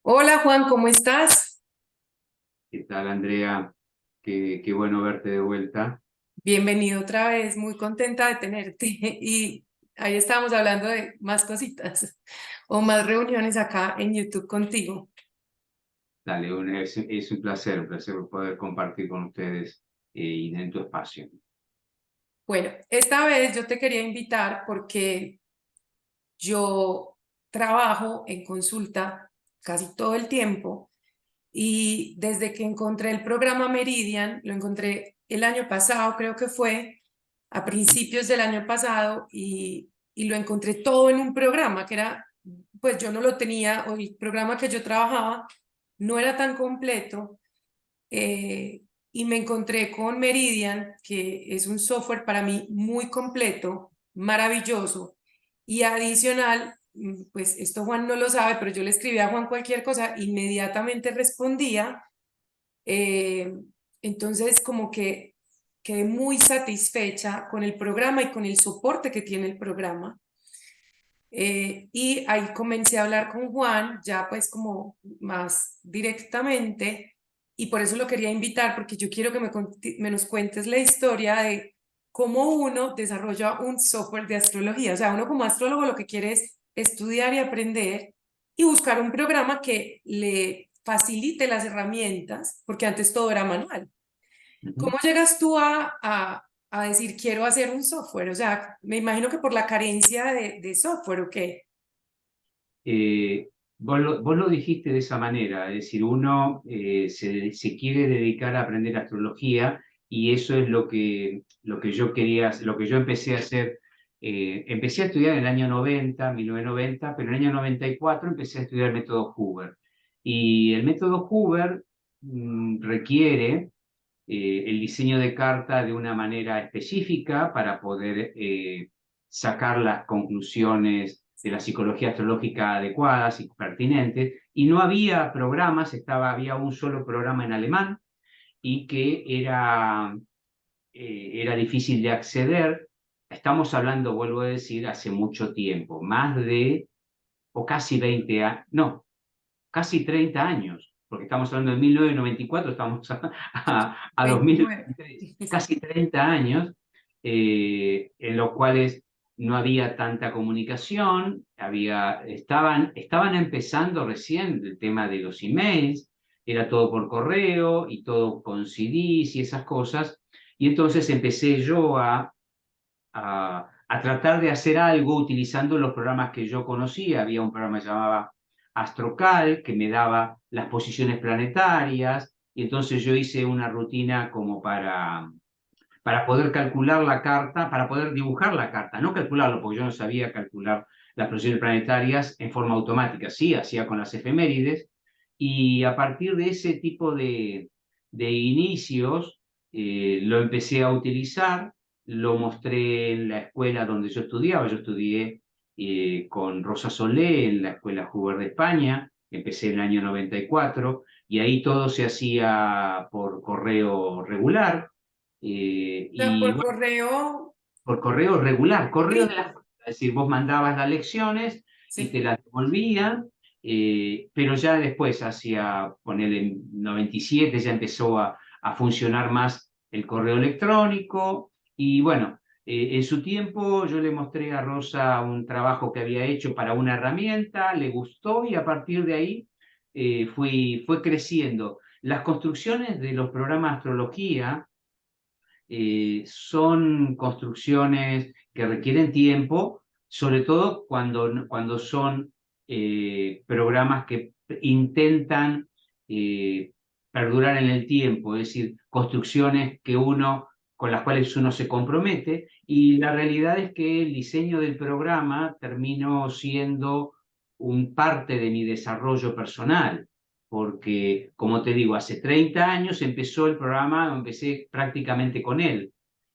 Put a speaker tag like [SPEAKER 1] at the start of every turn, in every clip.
[SPEAKER 1] Hola Juan, ¿cómo estás?
[SPEAKER 2] ¿Qué tal, Andrea? Qué bueno verte de vuelta.
[SPEAKER 1] Bienvenido otra vez, muy contenta de tenerte. Y ahí estábamos hablando de más cositas o más reuniones acá en YouTube contigo.
[SPEAKER 2] Dale, es un placer poder compartir con ustedes y en tu espacio.
[SPEAKER 1] Bueno, esta vez yo te quería invitar porque yo trabajo en consulta casi todo el tiempo y desde que encontré el programa Meridian, lo encontré el año pasado, creo que fue a principios del año pasado y lo encontré todo en un programa que era, pues yo no lo tenía, o el programa que yo trabajaba no era tan completo, y me encontré con Meridian, que es un software para mí muy completo, maravilloso, y adicional, pues esto Juan no lo sabe, pero yo le escribí a Juan cualquier cosa, inmediatamente respondía. eh, entonces, como que quedé muy satisfecha con el programa y con el soporte que tiene el programa. Y ahí comencé a hablar con Juan, ya pues como más directamente, y por eso lo quería invitar, porque yo quiero que me nos cuentes la historia de cómo uno desarrolla un software de astrología. O sea, uno como astrólogo lo que quiere es estudiar y aprender y buscar un programa que le facilite las herramientas, porque antes todo era manual.
[SPEAKER 2] Ujú.
[SPEAKER 1] ¿Cómo llegas tú a decir quiero hacer un software? O sea, me imagino que por la carencia de software, ¿o qué?
[SPEAKER 2] Vos lo dijiste de esa manera, es decir, uno se quiere dedicar a aprender astrología y eso es lo que yo quería, lo que yo empecé a hacer. Empecé a estudiar en el año 90, 1990, pero en el año 94 empecé a estudiar el método Hoover. Y el método Hoover requiere el diseño de carta de una manera específica para poder sacar las conclusiones de la psicología astrológica adecuadas y pertinentes. Y no había programas, había un solo programa en alemán y que era difícil de acceder. Estamos hablando, vuelvo a decir, hace mucho tiempo, más de, o casi 20 años, no, casi 30 años, porque estamos hablando de 1994, estamos a
[SPEAKER 1] 29.
[SPEAKER 2] 2023, casi 30 años, en los cuales no había tanta comunicación, estaban empezando recién el tema de los emails, era todo por correo y todo con CDs y esas cosas, y entonces empecé yo a tratar de hacer algo utilizando los programas que yo conocía. Había un programa que se llamaba Astrocal, que me daba las posiciones planetarias, y entonces yo hice una rutina como para poder calcular la carta, para poder dibujar la carta, no calcularlo, porque yo no sabía calcular las posiciones planetarias en forma automática, sí, hacía con las efemérides, y a partir de ese tipo de inicios lo empecé a utilizar, lo mostré en la escuela donde yo estudiaba, yo estudié con Rosa Solé en la Escuela Hoover de España, empecé en el año 94, y ahí todo se hacía por correo regular,
[SPEAKER 1] O sea,
[SPEAKER 2] y
[SPEAKER 1] por
[SPEAKER 2] bueno,
[SPEAKER 1] correo
[SPEAKER 2] por correo regular, correo de la
[SPEAKER 1] escrito.
[SPEAKER 2] escuela. Es decir, vos mandabas las lecciones y te
[SPEAKER 1] Sí.
[SPEAKER 2] las devolvían, pero ya después, hacia, ponele, en 97, ya empezó a funcionar más el correo electrónico. Y bueno, en su tiempo yo le mostré a Rosa un trabajo que había hecho para una herramienta, le gustó y a partir de ahí fue creciendo. Las construcciones de los programas de astrología son construcciones que requieren tiempo, sobre todo cuando son programas que intentan eh, perdurar en el tiempo, es decir, construcciones con las cuales uno se compromete, y la realidad es que el diseño del programa terminó siendo un parte de mi desarrollo personal porque, como te digo, hace 30 años empezó el programa, empecé prácticamente con él.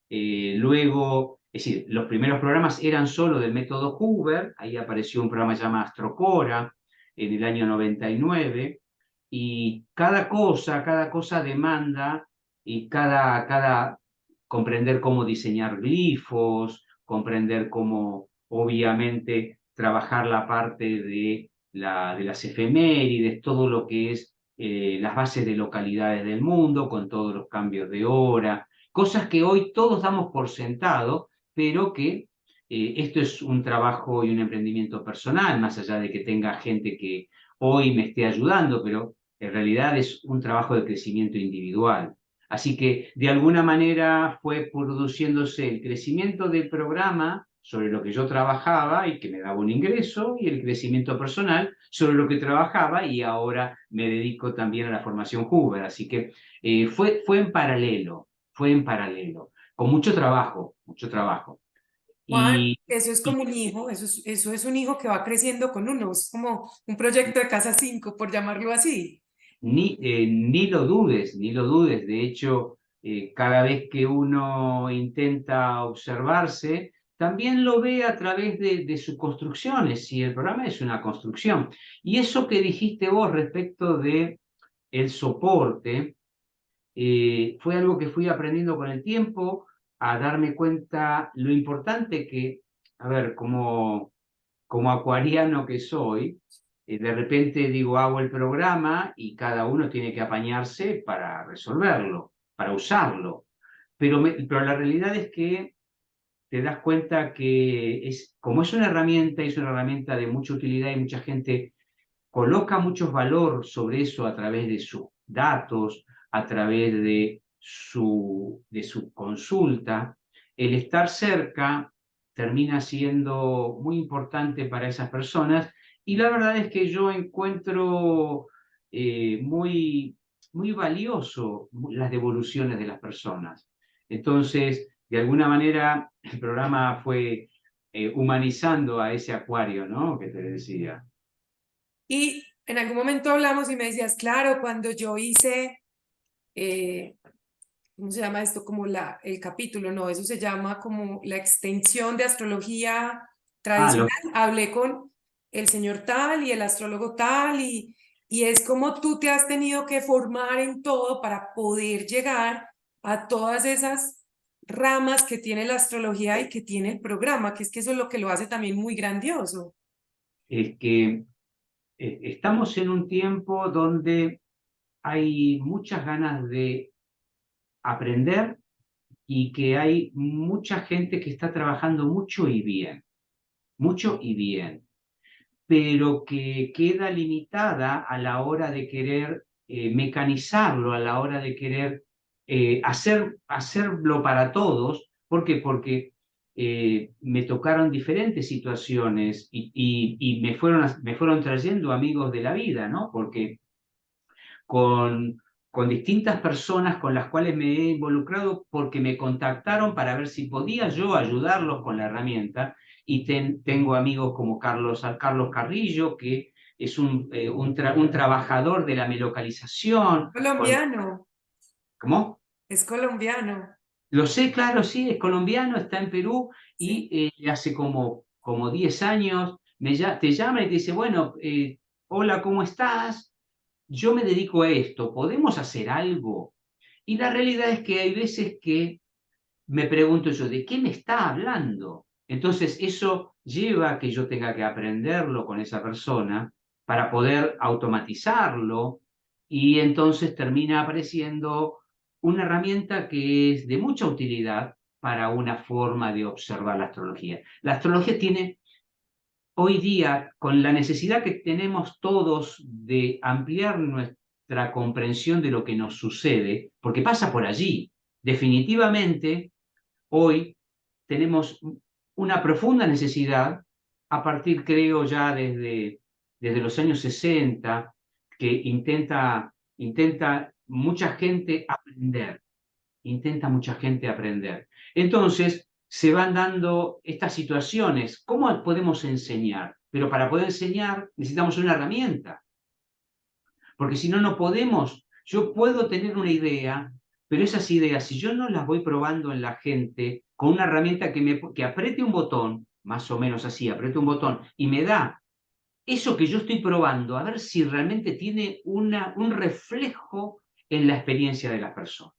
[SPEAKER 2] Luego, es decir, los primeros programas eran solo del método Hoover, ahí apareció un programa llamado Astrocora en el año 99, y cada cosa demanda, y cada comprender cómo diseñar glifos, comprender cómo, obviamente, trabajar la parte de de las efemérides, todo lo que es las bases de localidades del mundo, con todos los cambios de hora, cosas que hoy todos damos por sentado, pero que esto es un trabajo y un emprendimiento personal, más allá de que tenga gente que hoy me esté ayudando, pero en realidad es un trabajo de crecimiento individual. Así que de alguna manera fue produciéndose el crecimiento del programa sobre lo que yo trabajaba y que me daba un ingreso, y el crecimiento personal sobre lo que trabajaba, y ahora me dedico también a la formación Hoover. Así que fue fue en paralelo, con mucho trabajo, mucho trabajo.
[SPEAKER 1] Juan,
[SPEAKER 2] Y,
[SPEAKER 1] eso es
[SPEAKER 2] y
[SPEAKER 1] como un hijo, eso es un hijo que va creciendo con uno, es como un proyecto de casa 5 por llamarlo así.
[SPEAKER 2] ni lo dudes, ni lo dudes. De hecho, cada vez que uno intenta observarse, también lo ve a través de sus construcciones, si el programa es una construcción. Y eso que dijiste vos respecto de el soporte, fue algo que fui aprendiendo con el tiempo, a darme cuenta lo importante que, a ver, como acuariano que soy, de repente digo, hago el programa y cada uno tiene que apañarse para resolverlo, para usarlo. Pero la realidad es que te das cuenta que como es una herramienta de mucha utilidad, y mucha gente coloca mucho valor sobre eso a través de sus datos, a través de su consulta. El estar cerca termina siendo muy importante para esas personas, y la verdad es que yo encuentro muy valioso las devoluciones de las personas. Entonces, de alguna manera, el programa fue humanizando a ese acuario, ¿no? Que te decía.
[SPEAKER 1] Y en algún momento hablamos y me decías, claro, cuando yo hice, eh, ¿cómo se llama esto? Como el capítulo, no, eso se llama como la extensión de astrología
[SPEAKER 2] Ah,
[SPEAKER 1] tradicional. Hablé con el señor tal y el astrólogo tal y es como tú te has tenido que formar en todo para poder llegar a todas esas ramas que tiene la astrología y que tiene el programa, que es que eso es lo que lo hace también muy grandioso.
[SPEAKER 2] es que estamos en un tiempo donde hay muchas ganas de aprender, y que hay mucha gente que está trabajando mucho y bien, pero que queda limitada a la hora de querer mecanizarlo, a la hora de querer hacerlo para todos. ¿Por qué? Porque me tocaron diferentes situaciones, y me fueron trayendo amigos de la vida, ¿no? Porque con distintas personas con las cuales me he involucrado, porque me contactaron para ver si podía yo ayudarlos con la herramienta. Y tengo amigos como Carlos Carrillo, que es un trabajador de la melocalización.
[SPEAKER 1] Colombiano,
[SPEAKER 2] ¿Cómo?
[SPEAKER 1] es colombiano,
[SPEAKER 2] Lo sé, claro, sí, es colombiano, está en Perú,
[SPEAKER 1] sí.
[SPEAKER 2] y hace como 10 años te llama y te dice, bueno, hola, ¿cómo estás? Yo me dedico a esto, ¿podemos hacer algo? Y la realidad es que hay veces que me pregunto yo, ¿de qué me está hablando? Entonces eso lleva a que yo tenga que aprenderlo con esa persona para poder automatizarlo, y entonces termina apareciendo una herramienta que es de mucha utilidad para una forma de observar la astrología. La astrología tiene hoy día, con la necesidad que tenemos todos de ampliar nuestra comprensión de lo que nos sucede, porque pasa por allí. Definitivamente, hoy tenemos una profunda necesidad, a partir, creo, ya desde los años 60, que intenta mucha gente aprender, intenta mucha gente aprender. Entonces, se van dando estas situaciones. ¿Cómo podemos enseñar? Pero para poder enseñar necesitamos una herramienta, porque si no, no podemos. Yo puedo tener una idea, pero esas ideas, si yo no las voy probando en la gente con una herramienta que apriete un botón, más o menos así, apriete un botón y me da eso que yo estoy probando, a ver si realmente tiene un reflejo en la experiencia de las personas.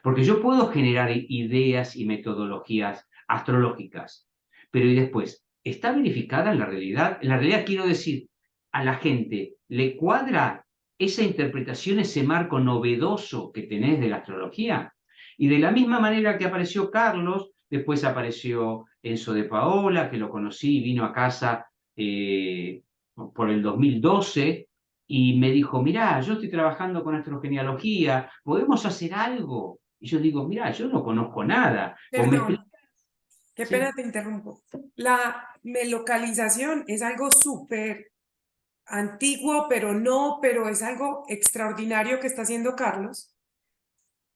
[SPEAKER 2] Porque yo puedo generar ideas y metodologías astrológicas, pero ¿y después? ¿Está verificada en la realidad? En la realidad quiero decir, a la gente le cuadra esa interpretación, ese marco novedoso que tenés de la astrología. Y de la misma manera que apareció Carlos, después apareció Enzo de Paola, que lo conocí, vino a casa por el 2012 y me dijo, mirá, yo estoy trabajando con astrogenealogía, ¿podemos hacer algo? Y yo digo, mirá, yo no conozco nada. Vos me
[SPEAKER 1] Perdón,
[SPEAKER 2] explicás,
[SPEAKER 1] qué
[SPEAKER 2] ¿sí?
[SPEAKER 1] pena te interrumpo. La melocalización es algo súper antiguo, pero es algo extraordinario que está haciendo Carlos,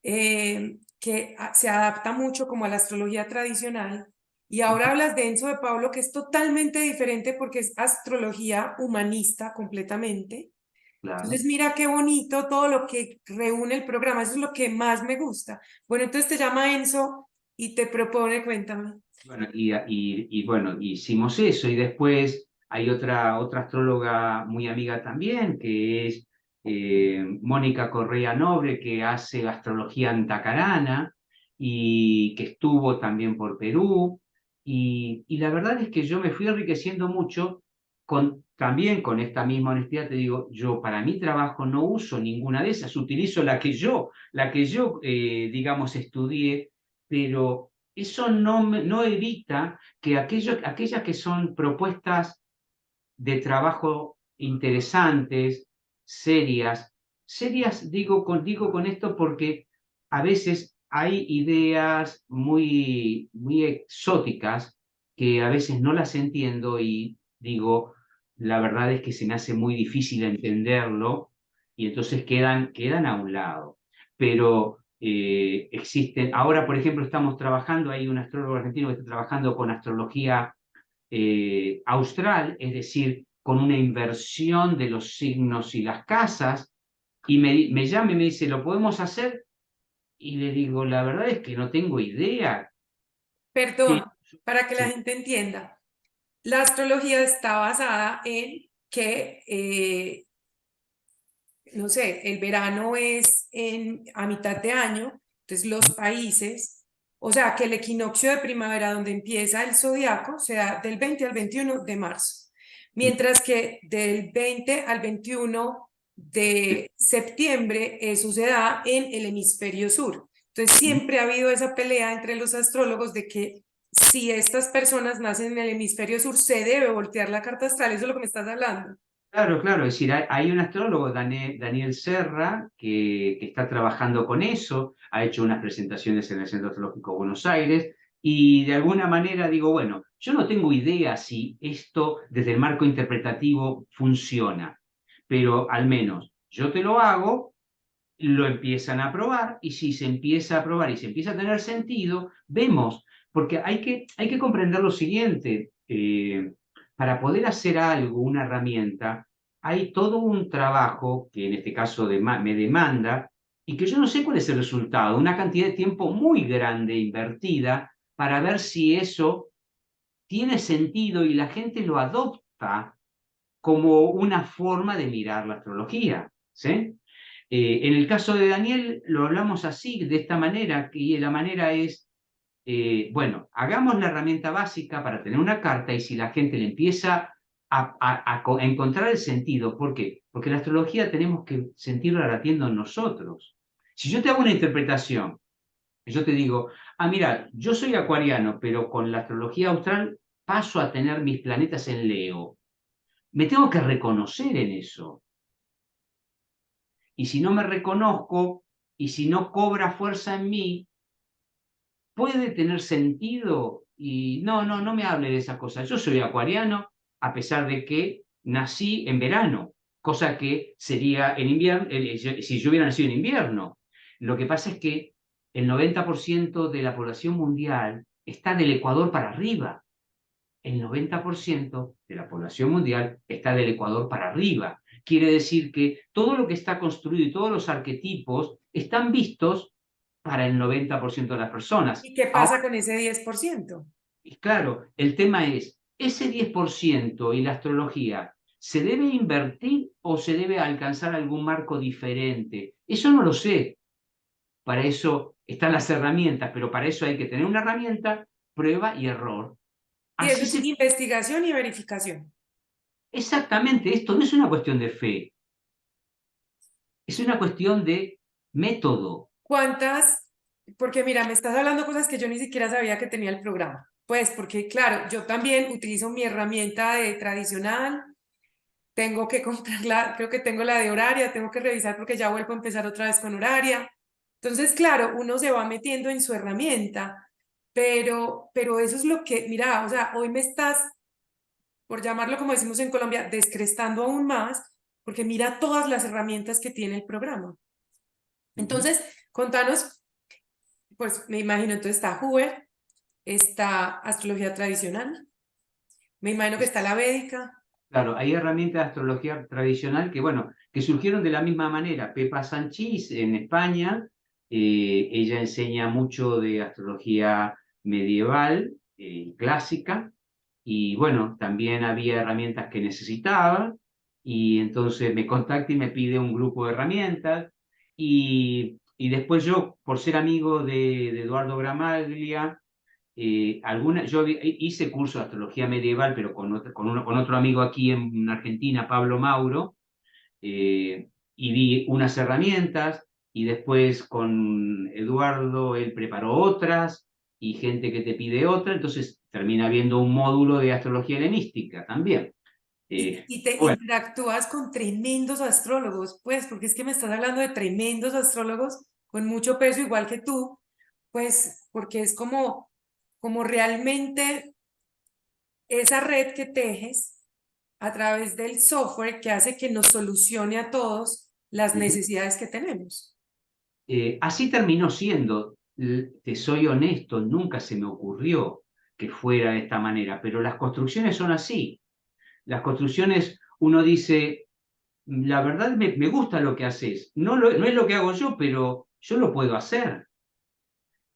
[SPEAKER 1] que se adapta mucho como a la astrología tradicional. Y ahora hablas de Enzo de Pablo, que es totalmente diferente porque es astrología humanista completamente.
[SPEAKER 2] Claro.
[SPEAKER 1] Entonces, mira qué bonito todo lo que reúne el programa. Eso es lo que más me gusta. Bueno, entonces te llama Enzo y te propone, cuéntame.
[SPEAKER 2] Bueno, y bueno, hicimos eso y después hay otra astróloga muy amiga también, que es Mónica Correa Nobre, que hace astrología antacarana y que estuvo también por Perú. Y la verdad es que yo me fui enriqueciendo mucho también con esta misma honestidad, te digo, yo para mi trabajo no uso ninguna de esas, utilizo la que yo digamos, estudié, pero eso no evita que aquellas que son propuestas de trabajo interesantes, serias, serias digo con esto porque a veces hay ideas muy exóticas que a veces no las entiendo y digo, la verdad es que se me hace muy difícil entenderlo y entonces quedan a un lado. Pero existen, ahora por ejemplo estamos trabajando, hay un astrólogo argentino que está trabajando con astrología austral, es decir, con una inversión de los signos y las casas, y me llama y me dice, ¿lo podemos hacer? Y le digo, la verdad es que no tengo idea.
[SPEAKER 1] Perdón,
[SPEAKER 2] Que,
[SPEAKER 1] para que la
[SPEAKER 2] sí,
[SPEAKER 1] gente entienda. La astrología está basada en que, no sé, el verano es a mitad de año, entonces los países, o sea, que el equinoccio de primavera donde empieza el zodiaco se da del 20 al 21 de marzo, mientras que del 20 al 21 de septiembre eso se da en el hemisferio sur. Entonces siempre ha habido esa pelea entre los astrólogos de que si estas personas nacen en el hemisferio sur se debe voltear la carta astral, eso es lo que me estás hablando.
[SPEAKER 2] claro, claro, es decir, hay un astrólogo, Daniel Serra, que está trabajando con eso, ha hecho unas presentaciones en el Centro Astrológico de Buenos Aires, y de alguna manera digo, bueno, yo no tengo idea si esto desde el marco interpretativo funciona, pero al menos yo te lo hago, lo empiezan a probar, y si se empieza a probar y se empieza a tener sentido, vemos, porque hay que comprender lo siguiente, para poder hacer algo, una herramienta, hay todo un trabajo que en este caso me demanda y que yo no sé cuál es el resultado, una cantidad de tiempo muy grande invertida para ver si eso tiene sentido y la gente lo adopta como una forma de mirar la astrología, ¿sí? En el caso de Daniel lo hablamos así, de esta manera, y la manera es, bueno, hagamos la herramienta básica para tener una carta y si la gente le empieza a encontrar el sentido, ¿por qué? Porque la astrología tenemos que sentirla latiendo en nosotros. Si yo te hago una interpretación, y yo te digo, mira, yo soy acuariano, pero con la astrología austral paso a tener mis planetas en Leo. Me tengo que reconocer en eso. Y si no me reconozco y si no cobra fuerza en mí, puede tener sentido. Y no me hable de esa cosa. Yo soy acuariano, a pesar de que nací en verano, cosa que sería en invierno, si yo hubiera nacido en invierno. Lo que pasa es que el 90% de la población mundial está del Ecuador para arriba. El 90% de la población mundial está del Ecuador para arriba. Quiere decir que todo lo que está construido y todos los arquetipos están vistos para el 90% de las personas.
[SPEAKER 1] ¿Y qué pasa
[SPEAKER 2] Ahora,
[SPEAKER 1] con ese 10%?
[SPEAKER 2] claro, el tema es, ese 10% y la astrología, ¿se debe invertir o se debe alcanzar algún marco diferente? Eso no lo sé. Para eso están las herramientas, pero para eso hay que tener una herramienta, prueba y error.
[SPEAKER 1] Y eso
[SPEAKER 2] Así
[SPEAKER 1] es
[SPEAKER 2] se
[SPEAKER 1] investigación y verificación.
[SPEAKER 2] exactamente, esto no es una cuestión de fe, es una cuestión de método.
[SPEAKER 1] ¿Cuántas? Porque mira, me estás hablando cosas que yo ni siquiera sabía que tenía el programa. Pues porque claro, yo también utilizo mi herramienta de tradicional, tengo que comprarla, creo que tengo la de horaria, tengo que revisar porque ya vuelvo a empezar otra vez con horaria. Entonces, claro, uno se va metiendo en su herramienta, pero eso es lo que, mira, o sea, hoy me estás, por llamarlo como decimos en Colombia, descrestando aún más, porque mira todas las herramientas que tiene el programa.
[SPEAKER 2] Ujú.
[SPEAKER 1] Entonces, contanos, pues me imagino, entonces está Hoover, está astrología tradicional, me imagino que
[SPEAKER 2] Es-
[SPEAKER 1] está la védica.
[SPEAKER 2] Claro, hay herramientas de astrología tradicional que, bueno, que surgieron de la misma manera. Pepa Sanchís en España, ella enseña mucho de astrología medieval, clásica, y bueno, también había herramientas que necesitaba, y entonces me contacta y me pide un grupo de herramientas, y después yo, por ser amigo de Eduardo Gramaglia, hice curso de astrología medieval, pero con otro amigo aquí en Argentina, Pablo Mauro, y di unas herramientas, y después con Eduardo él preparó otras, y gente que te pide otra, entonces termina habiendo un módulo de astrología helenística también.
[SPEAKER 1] Y te
[SPEAKER 2] Bueno,
[SPEAKER 1] interactúas con tremendos astrólogos, pues, porque es que me estás hablando de tremendos astrólogos con mucho peso, igual que tú, pues, porque es como realmente esa red que tejes a través del software que hace que nos solucione a todos las
[SPEAKER 2] ujú.
[SPEAKER 1] necesidades que tenemos.
[SPEAKER 2] Así terminó siendo. Te soy honesto, nunca se me ocurrió que fuera de esta manera, pero las construcciones son así. Las construcciones, uno dice, la verdad me gusta lo que haces, no es lo que hago yo, pero yo lo puedo hacer.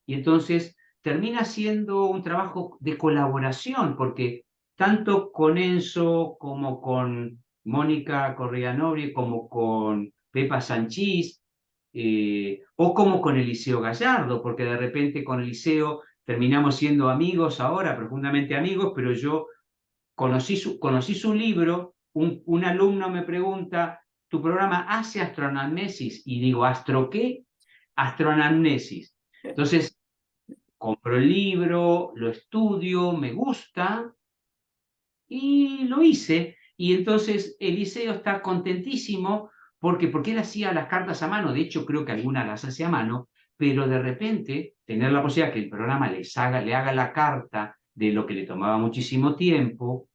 [SPEAKER 2] Y entonces termina siendo un trabajo de colaboración, porque tanto con Enzo como con Mónica Correa Nobri, como con Pepa Sanchís, o como con Eliseo Gallardo, porque de repente con Eliseo terminamos siendo amigos ahora, profundamente amigos, pero yo conocí su libro, un alumno me pregunta, ¿tu programa hace astroanamnesis? Y digo, ¿astro qué? Astroanamnesis. Entonces, compro el libro, lo estudio, me gusta y lo hice. Y entonces Eliseo está contentísimo porque él hacía las cartas a mano, de hecho creo que algunas las hace a mano, pero de repente tener la posibilidad que el programa le haga la carta de lo que le tomaba muchísimo tiempo,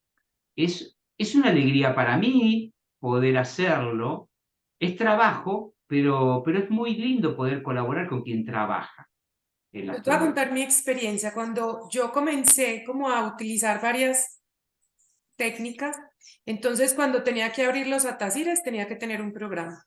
[SPEAKER 2] es una alegría para mí poder hacerlo. Es trabajo, pero es muy lindo poder colaborar con quien trabaja en la
[SPEAKER 1] Yo te voy a
[SPEAKER 2] astrología.
[SPEAKER 1] contar mi experiencia cuando yo comencé como a utilizar varias técnicas. Entonces, cuando tenía que abrir los atacires, tenía que tener un programa.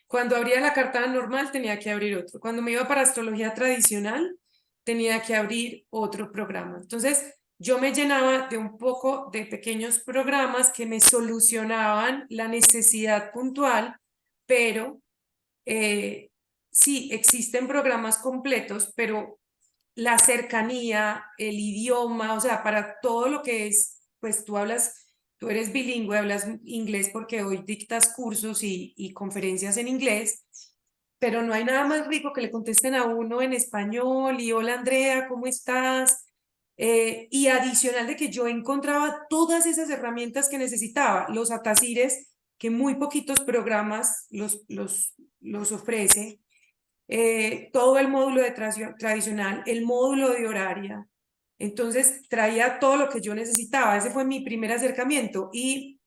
[SPEAKER 1] Cuando abría la carta normal, tenía que abrir otro. Cuando me iba para astrología tradicional, tenía que abrir otro programa. Entonces, yo me llenaba de un poco de pequeños programas que me solucionaban la necesidad puntual, pero sí, existen programas completos, pero la cercanía, el idioma, o sea, para todo lo que es, pues tú hablas, tú eres bilingüe, hablas inglés porque hoy dictas cursos y conferencias en inglés, pero no hay nada más rico que le contesten a uno en español y hola Andrea, ¿cómo estás? Y adicional de que yo encontraba todas esas herramientas que necesitaba, los atacires, que muy poquitos programas los ofrece, todo el módulo de tradicional, el módulo de horaria. Entonces traía todo lo que yo necesitaba. Ese fue mi primer acercamiento y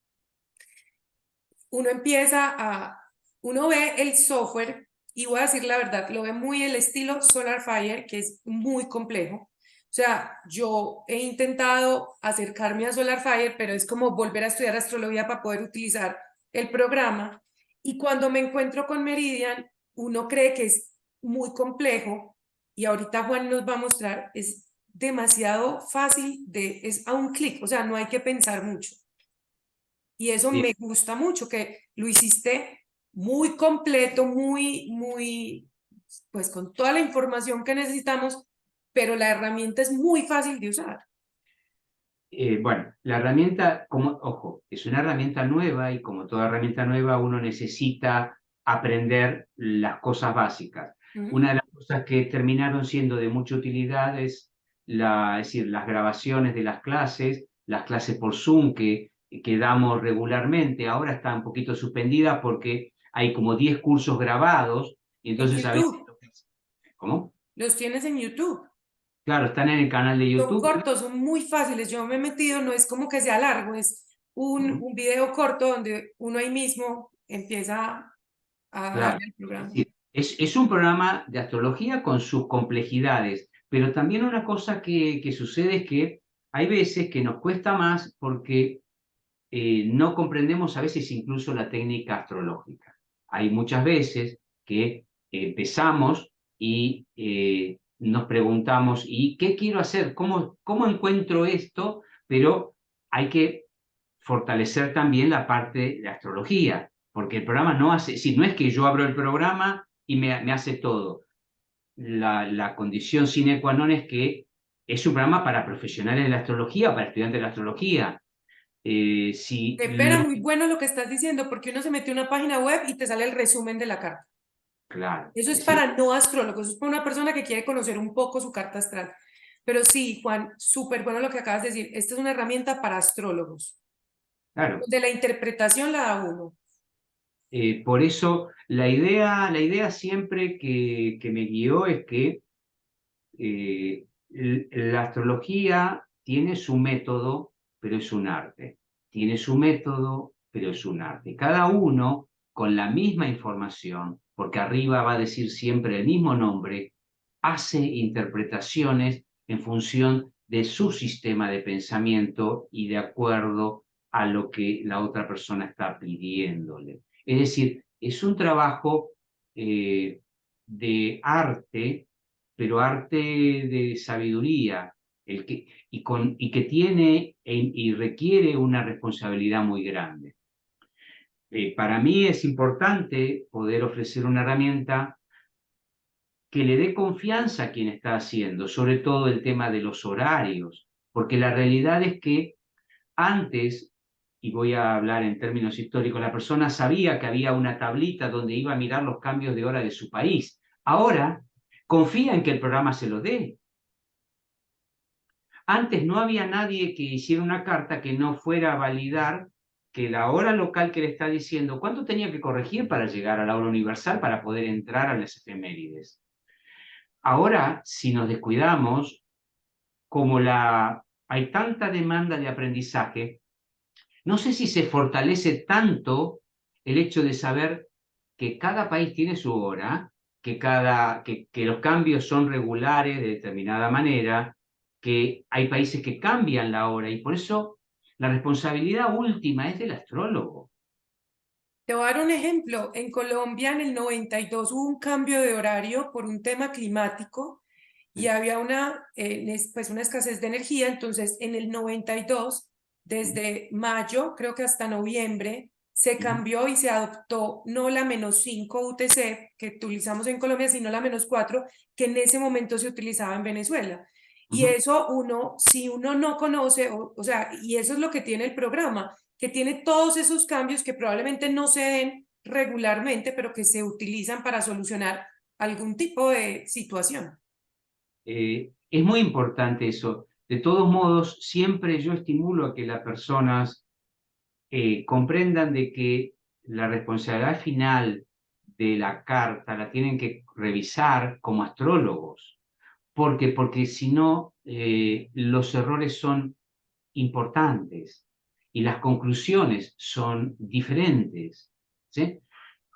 [SPEAKER 1] uno empieza a, uno ve el software y voy a decir la verdad, lo ve muy el estilo SolarFire, que es muy complejo. O sea, yo he intentado acercarme a SolarFire, pero es como volver a estudiar astrología para poder utilizar el programa. Y cuando me encuentro con Meridian, uno cree que es muy complejo y ahorita Juan nos va a mostrar, es demasiado fácil es a un clic, o sea, no hay que pensar mucho. Y eso
[SPEAKER 2] Bien,
[SPEAKER 1] me gusta mucho, que lo hiciste muy completo, pues con toda la información que necesitamos, pero la herramienta es muy fácil de usar.
[SPEAKER 2] Bueno, la herramienta, ojo, es una herramienta nueva y como toda herramienta nueva uno necesita aprender las cosas básicas.
[SPEAKER 1] ¿Mm?
[SPEAKER 2] Una de las cosas que terminaron siendo de mucha utilidad es decir, las grabaciones de las clases por Zoom que damos regularmente. Ahora está un poquito suspendida porque hay como 10 cursos grabados y
[SPEAKER 1] En
[SPEAKER 2] entonces a veces...
[SPEAKER 1] YouTube,
[SPEAKER 2] ¿Cómo?
[SPEAKER 1] los tienes en YouTube.
[SPEAKER 2] Claro, están en el canal de
[SPEAKER 1] Son
[SPEAKER 2] YouTube.
[SPEAKER 1] cortos, son muy fáciles. Yo me he metido, no es como que sea largo, es
[SPEAKER 2] Ujú.
[SPEAKER 1] un video corto donde uno ahí mismo empieza a
[SPEAKER 2] Claro.
[SPEAKER 1] darle al
[SPEAKER 2] Es
[SPEAKER 1] programa.
[SPEAKER 2] decir, es un programa de astrología con sus complejidades, pero también una cosa que sucede es que hay veces que nos cuesta más porque no comprendemos a veces incluso la técnica astrológica. Hay muchas veces que empezamos y nos preguntamos, ¿y qué quiero hacer? ¿Cómo encuentro esto? Pero hay que fortalecer también la parte de astrología, porque el programa no hace, si no es que yo abro el programa y me hace todo. La condición sine qua non es que es un programa para profesionales de la astrología o para estudiantes de la astrología. Si
[SPEAKER 1] Espera, muy bueno lo que estás diciendo, porque uno se mete a una página web y te sale el resumen de la carta.
[SPEAKER 2] claro,
[SPEAKER 1] Eso es
[SPEAKER 2] es decir,
[SPEAKER 1] para no astrólogos, eso es para una persona que quiere conocer un poco su carta astral. Pero sí, Juan, súper bueno lo que acabas de decir. Esta es una herramienta para astrólogos,
[SPEAKER 2] claro,
[SPEAKER 1] donde la interpretación la da uno.
[SPEAKER 2] por eso la idea siempre que me guió es que la astrología tiene su método, pero es un arte. Tiene su método, pero es un arte. Cada uno con la misma información, porque arriba va a decir siempre el mismo nombre, hace interpretaciones en función de su sistema de pensamiento y de acuerdo a lo que la otra persona está pidiéndole. Es decir, es un trabajo de arte, pero arte de sabiduría, y que tiene y requiere una responsabilidad muy grande. Para mí es importante poder ofrecer una herramienta que le dé confianza a quien está haciendo, sobre todo el tema de los horarios, porque la realidad es que antes, y voy a hablar en términos históricos, la persona sabía que había una tablita donde iba a mirar los cambios de hora de su país. Ahora confía en que el programa se lo dé. Antes no había nadie que hiciera una carta que no fuera a validar que la hora local que le está diciendo, ¿cuánto tenía que corregir para llegar a la hora universal para poder entrar a las efemérides? Ahora, si nos descuidamos, hay tanta demanda de aprendizaje, no sé si se fortalece tanto el hecho de saber que cada país tiene su hora, que los cambios son regulares de determinada manera, que hay países que cambian la hora y por eso la responsabilidad última es del astrólogo.
[SPEAKER 1] Te voy a dar un ejemplo. En Colombia en el 92 hubo un cambio de horario por un tema climático y había pues una escasez de energía. Entonces, en el 92, desde mayo, creo que hasta noviembre, se cambió y se adoptó no la -5 UTC que utilizamos en Colombia, sino la -4 que en ese momento se utilizaba en Venezuela. Y eso si uno no conoce, o sea, y eso es lo que tiene el programa, que tiene todos esos cambios que probablemente no se den regularmente, pero que se utilizan para solucionar algún tipo de situación.
[SPEAKER 2] Es muy importante eso. De todos modos, siempre yo estimulo a que las personas comprendan de que la responsabilidad final de la carta la tienen que revisar como astrólogos. Porque si no, los errores son importantes y las conclusiones son diferentes. ¿Sí?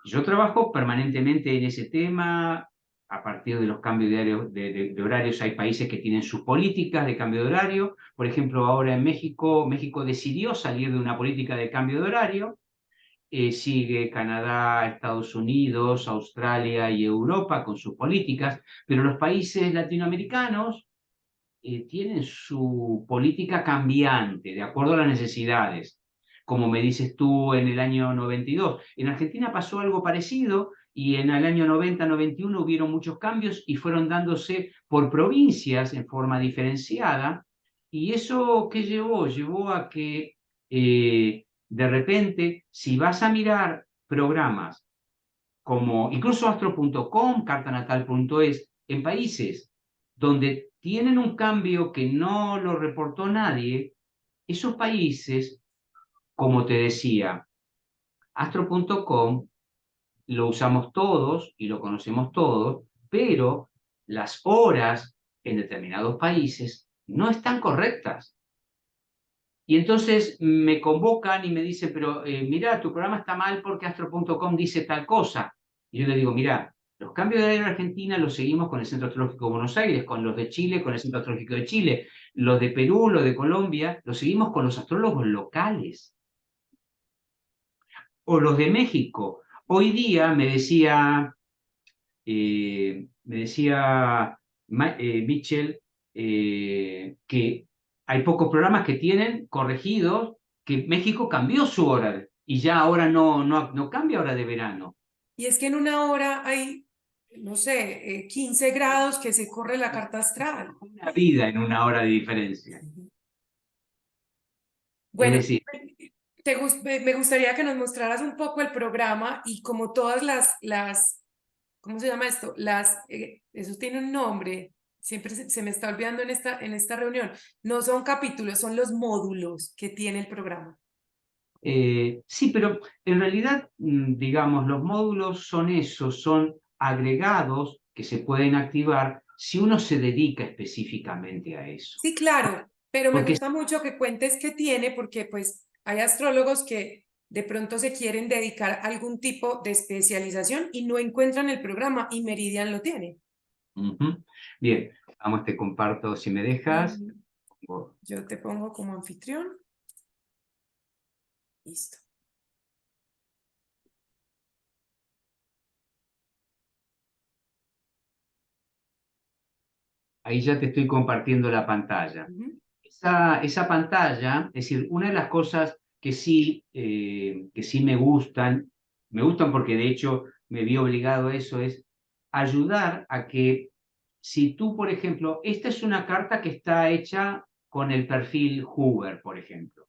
[SPEAKER 2] Yo trabajo permanentemente en ese tema. A partir de los cambios de horarios, hay países que tienen sus políticas de cambio de horario. Por ejemplo, ahora en México, México decidió salir de una política de cambio de horario. Sigue Canadá, Estados Unidos, Australia y Europa con sus políticas, pero los países latinoamericanos tienen su política cambiante, de acuerdo a las necesidades. Como me dices tú en el año 92. En Argentina pasó algo parecido y en el año 90-91 hubieron muchos cambios y fueron dándose por provincias en forma diferenciada. ¿Y eso qué llevó? Llevó a que de repente, si vas a mirar programas como incluso astro.com, cartanatal.es, en países donde tienen un cambio que no lo reportó nadie, esos países, como te decía, astro.com lo usamos todos y lo conocemos todos, pero las horas en determinados países no están correctas. Y entonces me convocan y me dicen, pero mira, tu programa está mal porque astro.com dice tal cosa. Y yo le digo, mira, los cambios de horario en Argentina los seguimos con el Centro Astrológico de Buenos Aires, con los de Chile, con el Centro Astrológico de Chile, los de Perú, los de Colombia, los seguimos con los astrólogos locales o los de México. Hoy día me decía Mitchell que hay pocos programas que tienen corregidos que México cambió su hora y ya ahora no cambia hora de verano.
[SPEAKER 1] Y es que en una hora hay, no sé, 15 grados que se corre la carta astral.
[SPEAKER 2] Una vida en una hora de diferencia. Es
[SPEAKER 1] Bueno,
[SPEAKER 2] decir,
[SPEAKER 1] me gustaría que nos mostraras un poco el programa y como todas ¿cómo se llama esto? Eso tiene un nombre, siempre se me está olvidando en esta reunión. No son capítulos, son los módulos que tiene el programa.
[SPEAKER 2] sí, pero en realidad, digamos, los módulos son esos, son agregados que se pueden activar si uno se dedica específicamente a eso.
[SPEAKER 1] Sí, claro, pero me
[SPEAKER 2] Porque
[SPEAKER 1] gusta mucho que cuentes qué tiene porque pues hay astrólogos que de pronto se quieren dedicar a algún tipo de especialización y no encuentran el programa y Meridian lo tiene.
[SPEAKER 2] Ujú. Bien, vamos, te comparto, si me dejas.
[SPEAKER 1] Ujú. Yo te pongo como anfitrión. Listo.
[SPEAKER 2] Ahí ya te estoy compartiendo la pantalla.
[SPEAKER 1] Ujú.
[SPEAKER 2] Esa pantalla, es decir, una de las cosas que sí me gustan porque de hecho me vi obligado a eso, es ayudar a que si tú, por ejemplo, esta es una carta que está hecha con el perfil Hoover, por ejemplo.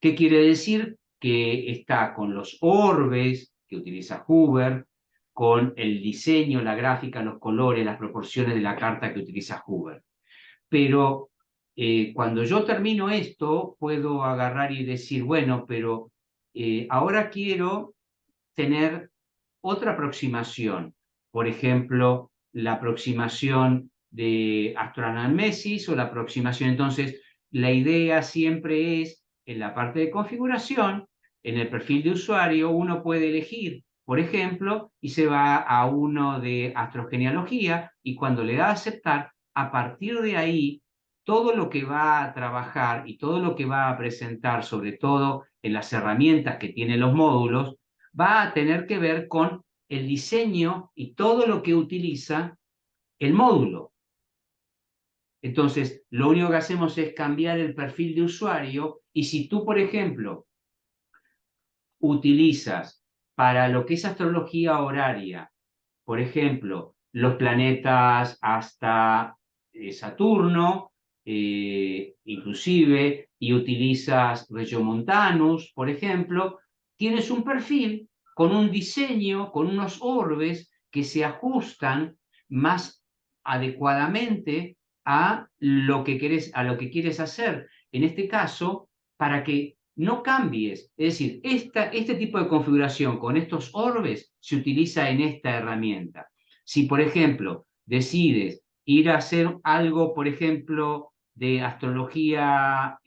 [SPEAKER 2] ¿Qué quiere decir? Que está con los orbes que utiliza Hoover, con el diseño, la gráfica, los colores, las proporciones de la carta que utiliza Hoover. Pero cuando yo termino esto, puedo agarrar y decir, bueno, pero ahora quiero tener otra aproximación. Por ejemplo, la aproximación de astroanamnesis o la aproximación. Entonces, la idea siempre es, en la parte de configuración, en el perfil de usuario, uno puede elegir, por ejemplo, y se va a uno de astrogenealogía y cuando le da a aceptar, a partir de ahí, todo lo que va a trabajar y todo lo que va a presentar, sobre todo en las herramientas que tienen los módulos, va a tener que ver con el diseño y todo lo que utiliza el módulo. Entonces, lo único que hacemos es cambiar el perfil de usuario y si tú, por ejemplo, utilizas para lo que es astrología horaria, por ejemplo, los planetas hasta Saturno, inclusive, y utilizas Regiomontanus, por ejemplo, tienes un perfil con un diseño, con unos orbes que se ajustan más adecuadamente a lo que quieres hacer. En este caso, para que no cambies. Es decir, este tipo de configuración con estos orbes se utiliza en esta herramienta. Si, por ejemplo, decides ir a hacer algo, por ejemplo, de astrología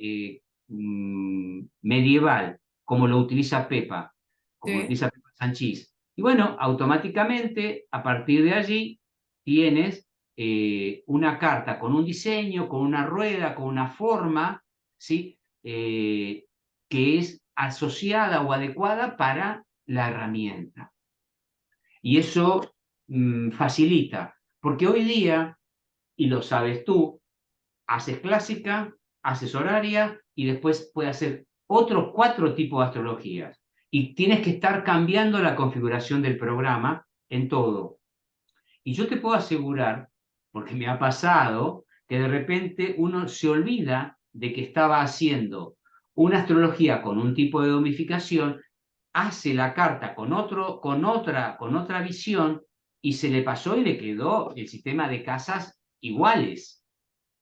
[SPEAKER 2] medieval, como lo utiliza Pepa, como lo
[SPEAKER 1] Sí.
[SPEAKER 2] utiliza Pepa Sanchís, y bueno, automáticamente, a partir de allí, tienes una carta con un diseño, con una rueda, con una forma, ¿sí? Que es asociada o adecuada para la herramienta. Y eso facilita, porque hoy día, y lo sabes tú, haces clásica, haces horaria y después puedes hacer otros 4 tipos de astrologías. Y tienes que estar cambiando la configuración del programa en todo. Y yo te puedo asegurar, porque me ha pasado, que de repente uno se olvida de que estaba haciendo una astrología con un tipo de domificación, hace la carta con otra visión y se le pasó y le quedó el sistema de casas iguales,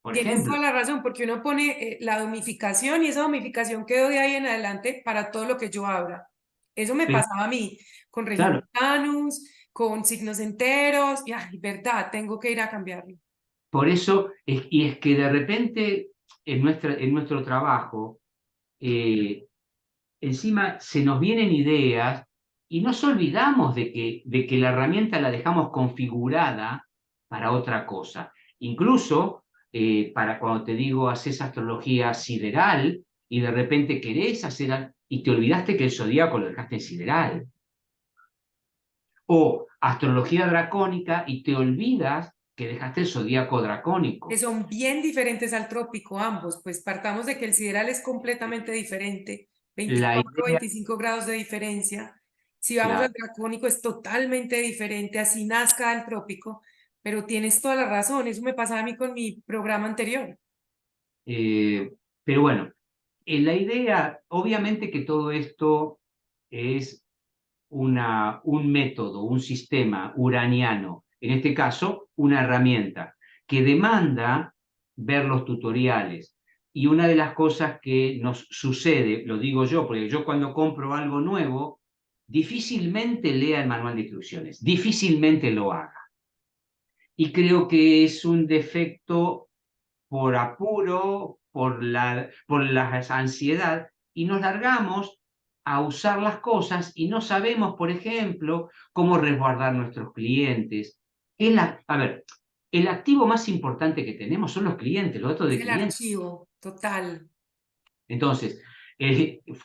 [SPEAKER 2] por
[SPEAKER 1] Tienes
[SPEAKER 2] ejemplo.
[SPEAKER 1] toda la razón, porque uno pone la domificación y esa domificación quedó de ahí en adelante para todo lo que yo abra. Eso me
[SPEAKER 2] Pero
[SPEAKER 1] pasaba a mí, con
[SPEAKER 2] claro,
[SPEAKER 1] regimentanus, con signos enteros, y ay, verdad, tengo que ir a cambiarlo.
[SPEAKER 2] por eso, y es que de repente en nuestro trabajo, eh, encima se nos vienen ideas y nos olvidamos de que la herramienta la dejamos configurada para otra cosa. Incluso para cuando te digo, haces astrología sideral y de repente querés hacer, y te olvidaste que el zodíaco lo dejaste en sideral. O astrología dracónica y te olvidas que dejaste el zodíaco
[SPEAKER 1] Que
[SPEAKER 2] dracónico.
[SPEAKER 1] son bien diferentes al trópico ambos, pues partamos de que el sideral es completamente diferente,
[SPEAKER 2] La
[SPEAKER 1] 24,
[SPEAKER 2] idea,
[SPEAKER 1] 25 grados de diferencia. Si vamos al
[SPEAKER 2] claro,
[SPEAKER 1] dracónico es totalmente diferente, así nazca el trópico, pero tienes toda la razón, eso me pasaba a mí con mi programa anterior.
[SPEAKER 2] eh, pero bueno, la idea, obviamente que todo esto es un método, un sistema uraniano, en este caso, una herramienta que demanda ver los tutoriales. Y una de las cosas que nos sucede, lo digo yo, porque yo cuando compro algo nuevo, difícilmente lea el manual de instrucciones, difícilmente lo haga. Y creo que es un defecto por apuro, por la ansiedad, y nos largamos a usar las cosas y no sabemos, por ejemplo, cómo resguardar nuestros clientes. A ver, el activo más importante que tenemos son los clientes, los datos
[SPEAKER 1] Es
[SPEAKER 2] de
[SPEAKER 1] el
[SPEAKER 2] clientes.
[SPEAKER 1] archivo, total.
[SPEAKER 2] Entonces,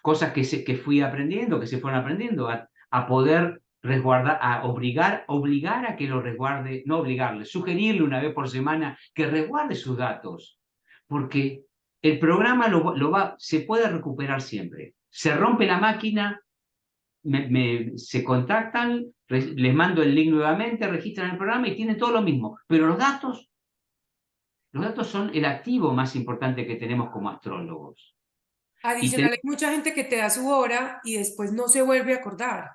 [SPEAKER 2] cosas que fui aprendiendo, que se fueron aprendiendo, a poder resguardar, obligar a que lo resguarde, no obligarle, sugerirle una vez por semana que resguarde sus datos, porque el programa se puede recuperar siempre. Se rompe la máquina, se contactan, les mando el link nuevamente, registran el programa y tienen todo lo mismo, pero los datos son el activo más importante que tenemos como astrólogos. Y
[SPEAKER 1] Adicional, hay mucha gente que te da su hora y después no se vuelve a acordar.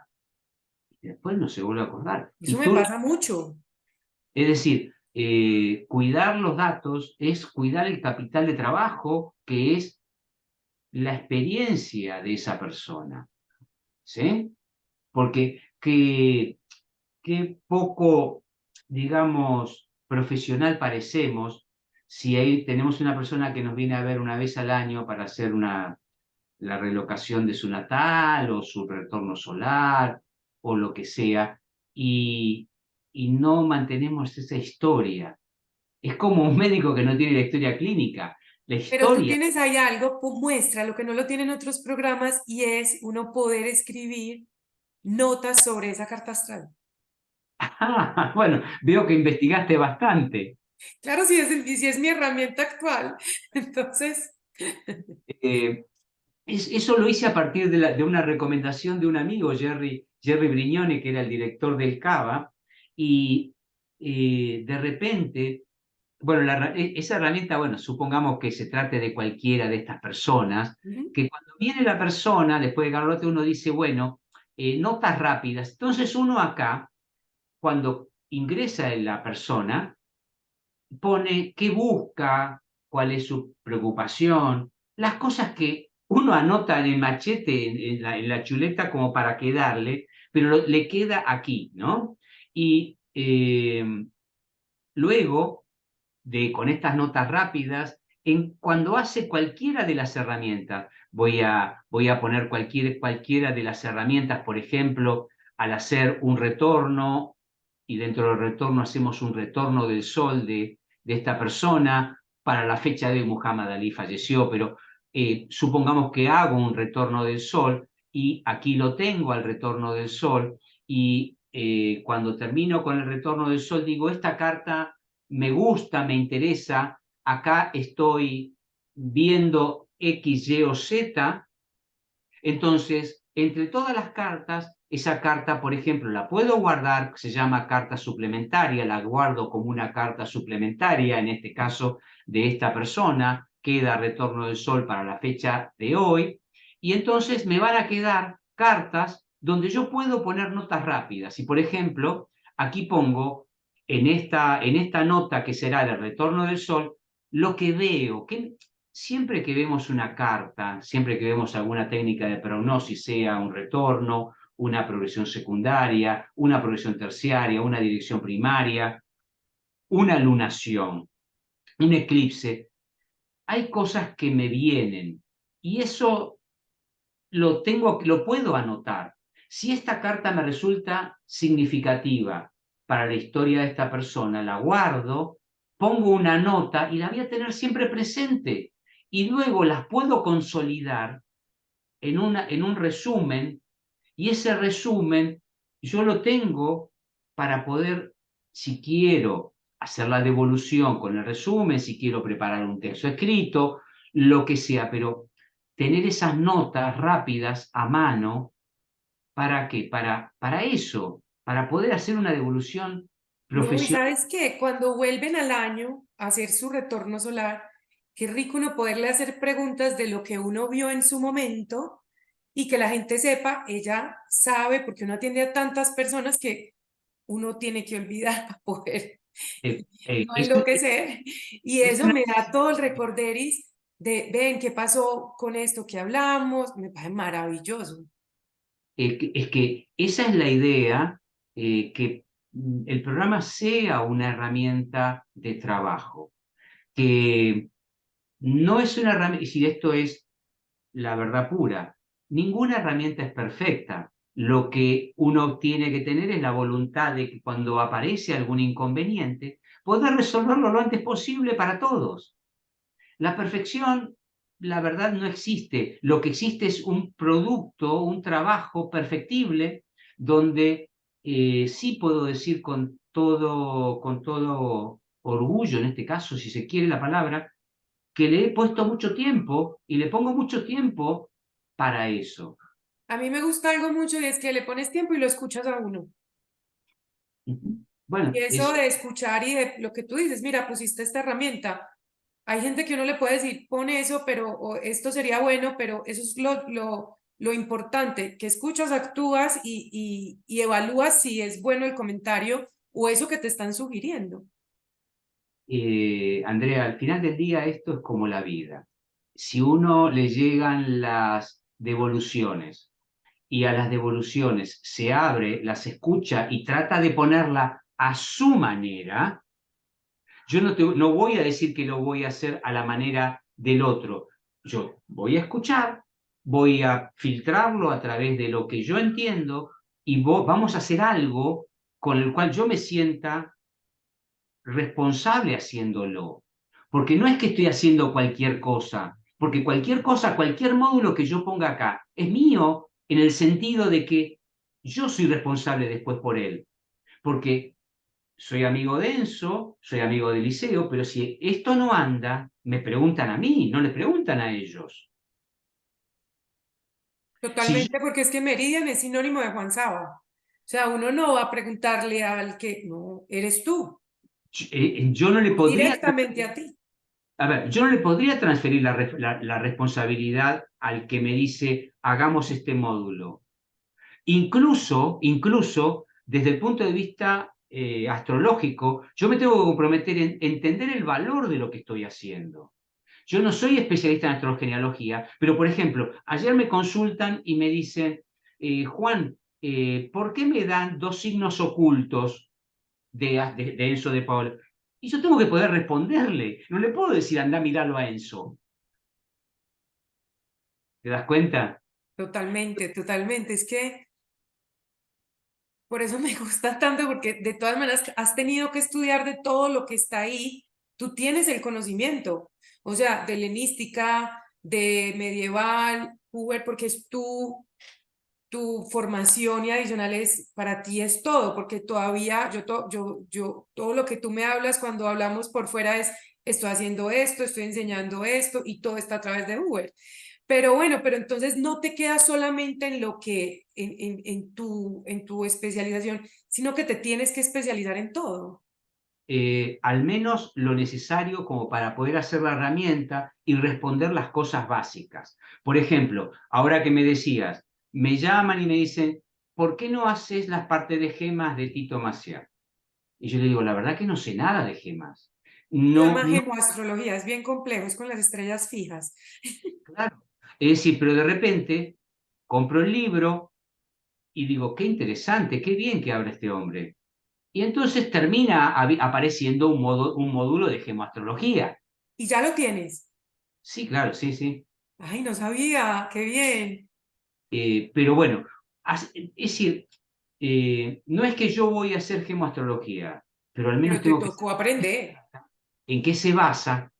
[SPEAKER 2] después no se vuelve a acordar.
[SPEAKER 1] Eso
[SPEAKER 2] Y
[SPEAKER 1] me
[SPEAKER 2] tú,
[SPEAKER 1] pasa mucho.
[SPEAKER 2] es decir, cuidar los datos es cuidar el capital de trabajo que es la experiencia de esa persona, ¿sí? Porque qué poco, digamos, profesional parecemos si ahí tenemos una persona que nos viene a ver una vez al año para hacer la relocación de su natal o su retorno solar o lo que sea, y, y no mantenemos esa historia. Es como un médico que no tiene la historia clínica. La
[SPEAKER 1] Pero tú
[SPEAKER 2] historia,
[SPEAKER 1] tienes ahí algo, muestra lo que no lo tienen otros programas y es uno poder escribir notas sobre esa carta astral.
[SPEAKER 2] bueno, veo que investigaste bastante.
[SPEAKER 1] Claro, si es mi herramienta actual. Entonces,
[SPEAKER 2] Eh, Eso lo hice a partir de una recomendación de un amigo, Jerry Brignone, que era el director del CABA, y de repente, bueno, esa herramienta, bueno, supongamos que se trate de cualquiera de estas personas,
[SPEAKER 1] ujú,
[SPEAKER 2] que cuando viene la persona, después de Carlote, uno dice, bueno, notas rápidas. Entonces uno acá, cuando ingresa en la persona, pone qué busca, cuál es su preocupación, las cosas que uno anota en el machete, en la chuleta como para quedarle, pero le queda aquí, ¿no? Y luego, con estas notas rápidas, cuando hace cualquiera de las herramientas, voy a poner cualquiera de las herramientas, por ejemplo, al hacer un retorno, y dentro del retorno hacemos un retorno del sol de esta persona, para la fecha de Muhammad Ali falleció, pero supongamos que hago un retorno del sol, y aquí lo tengo al retorno del sol, y cuando termino con el retorno del sol digo, esta carta me gusta, me interesa, acá estoy viendo X, Y o Z, entonces entre todas las cartas, esa carta, por ejemplo, la puedo guardar, se llama carta suplementaria, la guardo como una carta suplementaria, en este caso de esta persona, queda Retorno del Sol para la fecha de hoy, y entonces me van a quedar cartas donde yo puedo poner notas rápidas. Y por ejemplo, aquí pongo en esta nota que será del Retorno del Sol, lo que veo, que siempre que vemos una carta, siempre que vemos alguna técnica de prognosis, sea un retorno, una progresión secundaria, una progresión terciaria, una dirección primaria, una lunación, un eclipse, hay cosas que me vienen y eso lo puedo anotar. Si esta carta me resulta significativa para la historia de esta persona, la guardo, pongo una nota y la voy a tener siempre presente. Y luego las puedo consolidar en un resumen, y ese resumen yo lo tengo para poder, si quiero hacer la devolución con el resumen, si quiero preparar un texto escrito, lo que sea, pero tener esas notas rápidas a mano, ¿para qué? Para eso, para poder hacer una devolución
[SPEAKER 1] No, y
[SPEAKER 2] profesional.
[SPEAKER 1] sabes que cuando vuelven al año a hacer su retorno solar, qué rico uno poderle hacer preguntas de lo que uno vio en su momento y que la gente sepa, ella sabe, porque uno atiende a tantas personas que uno tiene que olvidar para poder no
[SPEAKER 2] Eso
[SPEAKER 1] enloquecer. Y
[SPEAKER 2] es
[SPEAKER 1] eso
[SPEAKER 2] una
[SPEAKER 1] me da todo el recorderis de, ven, ¿qué pasó con esto que hablamos? Me parece maravilloso.
[SPEAKER 2] es que esa es la idea, que el programa sea una herramienta de trabajo, que no es una herramienta, y si esto es la verdad pura, ninguna herramienta es perfecta. Lo que uno tiene que tener es la voluntad de que cuando aparece algún inconveniente, poder resolverlo lo antes posible para todos. La perfección, la verdad, no existe. Lo que existe es un producto, un trabajo perfectible, donde sí puedo decir con todo orgullo, en este caso, si se quiere la palabra, que le he puesto mucho tiempo y le pongo mucho tiempo para eso.
[SPEAKER 1] A mí me gusta algo mucho y es que le pones tiempo y lo escuchas a uno.
[SPEAKER 2] Ujú.
[SPEAKER 1] Y
[SPEAKER 2] Bueno,
[SPEAKER 1] eso de escuchar y de lo que tú dices, mira, pusiste esta herramienta. Hay gente que uno le puede decir, pon eso, pero o esto sería bueno, pero eso es lo importante, que escuchas, actúas y evalúas si es bueno el comentario o eso que te están sugiriendo.
[SPEAKER 2] Andrea, al final del día esto es como la vida. Si uno le llegan las devoluciones y a las devoluciones se abre, las escucha y trata de ponerla a su manera, yo no voy a decir que lo voy a hacer a la manera del otro. Yo voy a escuchar, voy a filtrarlo a través de lo que yo entiendo y vamos a hacer algo con el cual yo me sienta responsable haciéndolo. Porque no es que estoy haciendo cualquier cosa, porque cualquier cosa, cualquier módulo que yo ponga acá es mío en el sentido de que yo soy responsable después por él. Porque soy amigo de Enzo, soy amigo de Liceo, pero si esto no anda, me preguntan a mí, no le preguntan a ellos. Si yo,
[SPEAKER 1] Totalmente, porque es que Meridian es sinónimo de Juan Saba. O sea, uno no va a preguntarle al que, no, eres tú,
[SPEAKER 2] yo no le podría,
[SPEAKER 1] directamente a ti.
[SPEAKER 2] a ver, yo no le podría transferir la responsabilidad al que me dice, hagamos este módulo. Incluso desde el punto de vista astrológico, yo me tengo que comprometer en entender el valor de lo que estoy haciendo. Yo no soy especialista en astrogenealogía, pero por ejemplo, ayer me consultan y me dicen, Juan, ¿por qué me dan dos signos ocultos de Enzo de Paola? Y yo tengo que poder responderle. No le puedo decir, anda, míralo a Enzo. ¿Te das cuenta?
[SPEAKER 1] Totalmente, totalmente. Es que por eso me gusta tanto, porque de todas maneras has tenido que estudiar de todo lo que está ahí. Tú tienes el conocimiento, o sea, de helenística, de medieval, Uber, porque es tu formación y adicional es, para ti es todo, porque todavía todo lo que tú me hablas cuando hablamos por fuera es, estoy haciendo esto, estoy enseñando esto y todo está a través de Uber. Pero bueno, pero entonces no te quedas solamente en lo que, en tu especialización, sino que te tienes que especializar en todo.
[SPEAKER 2] Al menos lo necesario como para poder hacer la herramienta y responder las cosas básicas. Por ejemplo, ahora que me decías, me llaman y me dicen, ¿por qué no haces las partes de gemas de Tito Maciá? Y yo le digo, la verdad que no sé nada de gemas.
[SPEAKER 1] Se
[SPEAKER 2] No,
[SPEAKER 1] llama
[SPEAKER 2] no,
[SPEAKER 1] gemoastrología, es bien complejo, es con las estrellas fijas.
[SPEAKER 2] claro. Es decir, pero de repente compro el libro y digo, qué interesante, qué bien que habla este hombre. Y entonces termina apareciendo un módulo de gemoastrología.
[SPEAKER 1] Y ya lo tienes.
[SPEAKER 2] Sí, claro, sí, sí.
[SPEAKER 1] Ay, no sabía, qué bien.
[SPEAKER 2] Pero bueno, es decir, no es que yo voy a hacer gemoastrología, pero al menos
[SPEAKER 1] Pero te
[SPEAKER 2] tengo que
[SPEAKER 1] tocó
[SPEAKER 2] saber
[SPEAKER 1] aprender.
[SPEAKER 2] en qué se basa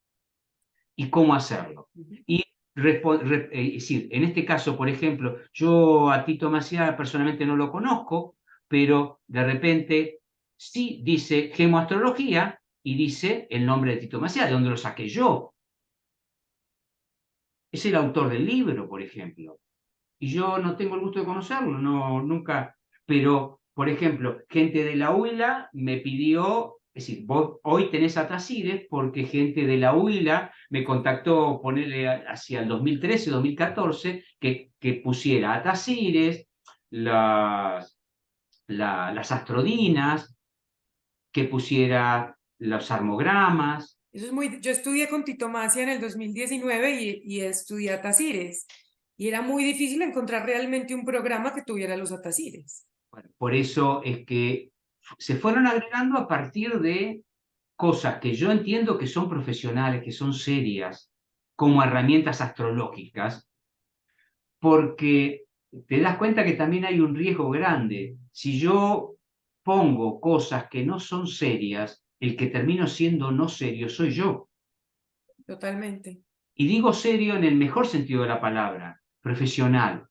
[SPEAKER 2] y cómo hacerlo.
[SPEAKER 1] Ujú.
[SPEAKER 2] Y es decir, en este caso, por ejemplo, yo a Tito Maciá personalmente no lo conozco, pero de repente sí dice gemoastrología y dice el nombre de Tito Maciá, de dónde lo saqué yo. Es el autor del libro, por ejemplo. Y yo no tengo el gusto de conocerlo, no, nunca. Pero, por ejemplo, gente de la Huila me pidió, es decir, vos hoy tenés a Tazires porque gente de la Huila me contactó, ponerle hacia el 2013, 2014, que pusiera a Tazires, las astrodinas, que pusiera los armogramas.
[SPEAKER 1] Eso es muy, yo estudié con Tito Macia en el 2019 y estudié Atacires. Y era muy difícil encontrar realmente un programa que tuviera los Atacires.
[SPEAKER 2] Bueno, por eso es que se fueron agregando a partir de cosas que yo entiendo que son profesionales, que son serias, como herramientas astrológicas, porque te das cuenta que también hay un riesgo grande. Si yo pongo cosas que no son serias, el que termino siendo no serio soy yo.
[SPEAKER 1] Totalmente.
[SPEAKER 2] Y digo serio en el mejor sentido de la palabra, profesional.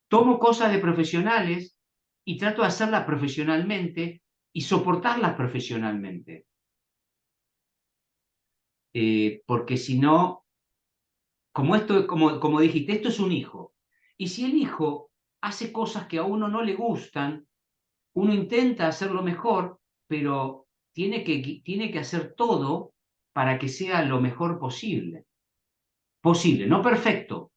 [SPEAKER 2] Tomo cosas de profesionales y trato de hacerlas profesionalmente y soportarlas profesionalmente. Porque si no, como dijiste, esto es un hijo. Y si el hijo hace cosas que a uno no le gustan, uno intenta hacerlo mejor, pero tiene que hacer todo para que sea lo mejor posible. Posible, no perfecto.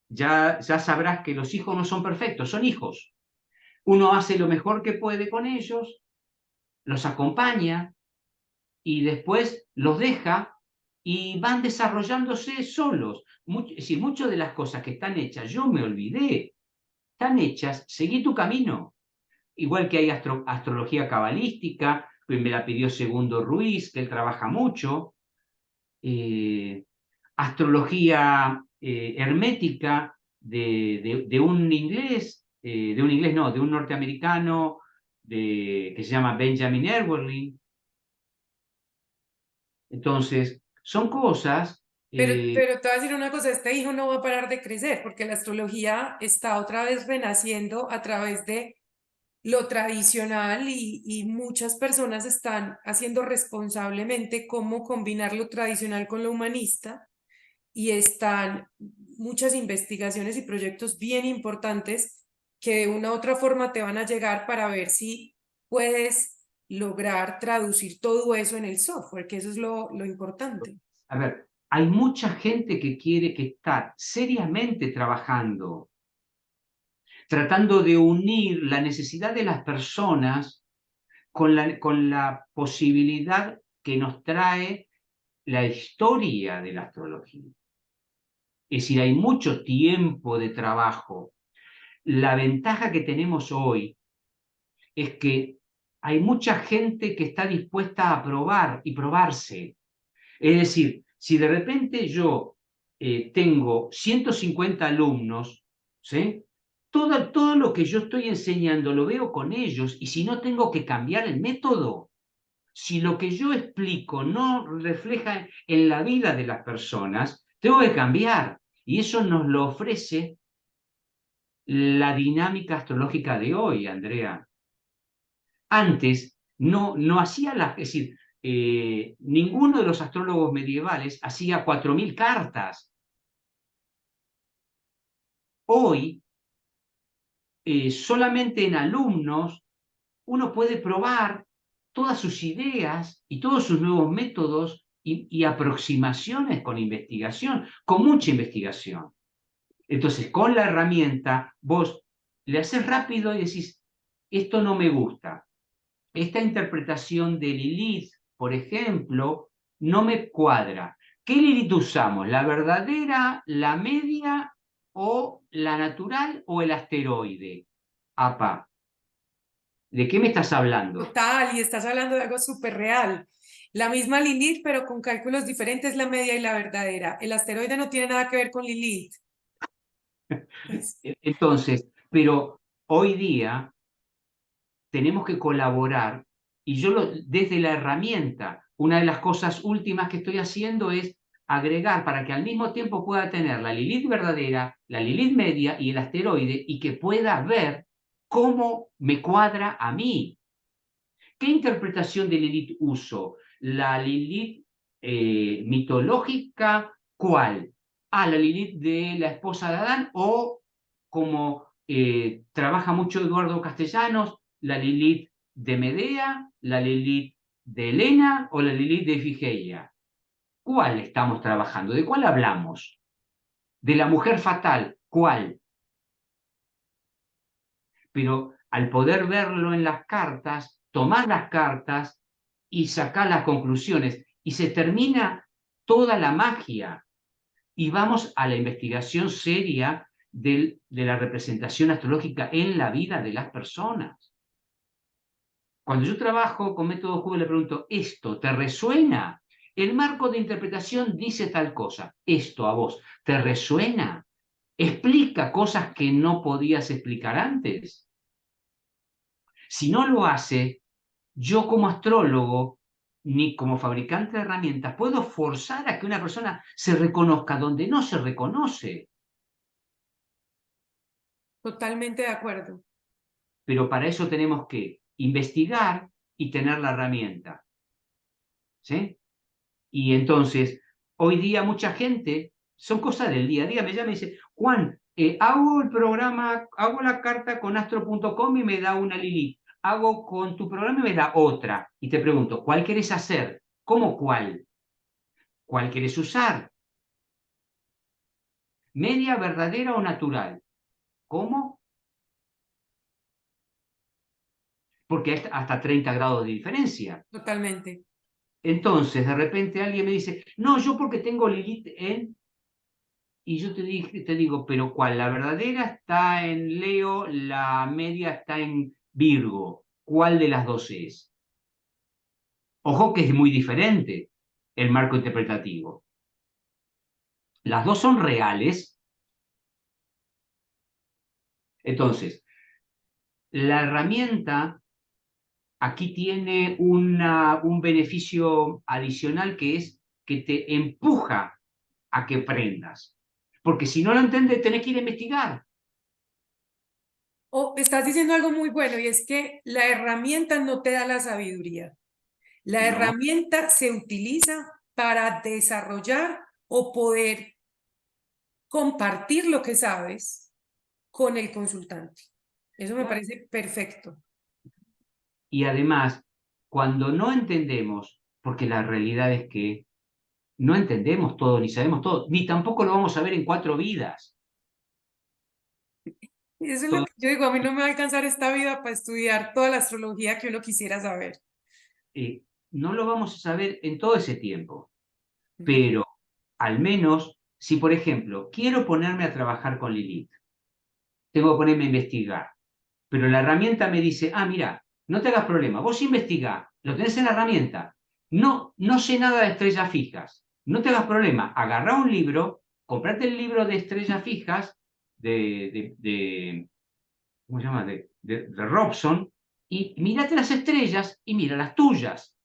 [SPEAKER 2] Ya sabrás que los hijos no son perfectos, son hijos. Uno hace lo mejor que puede con ellos, los acompaña y después los deja y van desarrollándose solos. Es decir, muchas de las cosas que están hechas, yo me olvidé, están hechas, seguí tu camino. Igual que hay astrología cabalística, que me la pidió Segundo Ruiz, que él trabaja mucho, eh, astrología hermética de un inglés no, de un norteamericano que se llama Benjamin Ewerling. Entonces, son cosas,
[SPEAKER 1] Pero te voy a decir una cosa, este hijo no va a parar de crecer porque la astrología está otra vez renaciendo a través de lo tradicional y muchas personas están haciendo responsablemente cómo combinar lo tradicional con lo humanista y están muchas investigaciones y proyectos bien importantes que de una u otra forma te van a llegar para ver si puedes lograr traducir todo eso en el software, que eso es lo importante.
[SPEAKER 2] a ver, hay mucha gente que quiere que está seriamente trabajando, tratando de unir la necesidad de las personas con la posibilidad que nos trae la historia de la astrología. Es decir, hay mucho tiempo de trabajo. La ventaja que tenemos hoy es que hay mucha gente que está dispuesta a probar y probarse. Es decir, si de repente yo tengo 150 alumnos, ¿sí? Todo lo que yo estoy enseñando lo veo con ellos y si no tengo que cambiar el método, si lo que yo explico no refleja en la vida de las personas, tengo que cambiar. Y eso nos lo ofrece la dinámica astrológica de hoy, Andrea. Antes no hacía es decir, ninguno de los astrólogos medievales hacía 4.000 cartas. Hoy, solamente en alumnos, uno puede probar todas sus ideas y todos sus nuevos métodos y aproximaciones con investigación, con mucha investigación. Entonces, con la herramienta, vos le haces rápido y decís, esto no me gusta. Esta interpretación de Lilith, por ejemplo, no me cuadra. ¿Qué Lilith usamos? ¿La verdadera, la media o la natural o el asteroide? Apa, ¿de qué me estás hablando?
[SPEAKER 1] Total, y estás hablando de algo súper real. La misma Lilith, pero con cálculos diferentes, la media y la verdadera. El asteroide no tiene nada que ver con Lilith. Pues,
[SPEAKER 2] Entonces, pero hoy día tenemos que colaborar y desde la herramienta, una de las cosas últimas que estoy haciendo es agregar para que al mismo tiempo pueda tener la Lilith verdadera, la Lilith media y el asteroide y que pueda ver cómo me cuadra a mí. ¿Qué interpretación de Lilith uso? ¿La Lilith mitológica? ¿Cuál? ¿La Lilith de la esposa de Adán? ¿O como trabaja mucho Eduardo Castellanos, la Lilith de Medea, la Lilith de Helena o la Lilith de Efigeia? ¿Cuál estamos trabajando? ¿De cuál hablamos? ¿De la mujer fatal? ¿Cuál? Pero al poder verlo en las cartas, tomar las cartas y sacar las conclusiones, y se termina toda la magia, y vamos a la investigación seria de la representación astrológica en la vida de las personas. Cuando yo trabajo con método Google le pregunto, ¿esto te resuena? El marco de interpretación dice tal cosa. ¿Esto a vos te resuena? ¿Explica cosas que no podías explicar antes? Si no lo hace, yo como astrólogo ni como fabricante de herramientas puedo forzar a que una persona se reconozca donde no se reconoce.
[SPEAKER 1] totalmente de acuerdo.
[SPEAKER 2] Pero para eso tenemos que investigar y tener la herramienta. ¿Sí? Y entonces, hoy día mucha gente, son cosas del día a día, me llama y dice, Juan, hago el programa, hago la carta con astro.com y me da una Lilith. Hago con tu programa y me da otra. Y te pregunto, ¿cuál querés hacer? ¿Cómo cuál? ¿Cuál querés usar? ¿Media, verdadera o natural? ¿Cómo? Porque hay hasta 30 grados de diferencia.
[SPEAKER 1] Totalmente.
[SPEAKER 2] Entonces, de repente alguien me dice, no, yo porque tengo Lilith en... Y yo te digo, pero ¿cuál? La verdadera está en Leo, la media está en Virgo. ¿Cuál de las dos es? Ojo que es muy diferente el marco interpretativo. Las dos son reales. Entonces, la herramienta aquí tiene un beneficio adicional que es que te empuja a que aprendas. Porque si no lo entiendes, tenés que ir a investigar.
[SPEAKER 1] O estás diciendo algo muy bueno y es que la herramienta no te da la sabiduría. La
[SPEAKER 2] No,
[SPEAKER 1] herramienta se utiliza para desarrollar o poder compartir lo que sabes con el consultante. Eso me parece perfecto.
[SPEAKER 2] y además, cuando no entendemos, porque la realidad es que no entendemos todo, ni sabemos todo, ni tampoco lo vamos a ver en 4 vidas.
[SPEAKER 1] Y eso es lo
[SPEAKER 2] Todo-
[SPEAKER 1] que yo digo, a mí no me va a alcanzar esta vida para estudiar toda la astrología que uno quisiera saber.
[SPEAKER 2] no lo vamos a saber en todo ese tiempo,
[SPEAKER 1] Ujú.
[SPEAKER 2] pero al menos, si por ejemplo quiero ponerme a trabajar con Lilith, tengo que ponerme a investigar, pero la herramienta me dice, mira, no te hagas problema, vos investiga, lo tenés en la herramienta, no sé nada de estrellas fijas, no te hagas problema, agarrá un libro, comprate el libro de estrellas fijas de ¿cómo se llama? De Robson, y mírate las estrellas y mira las tuyas.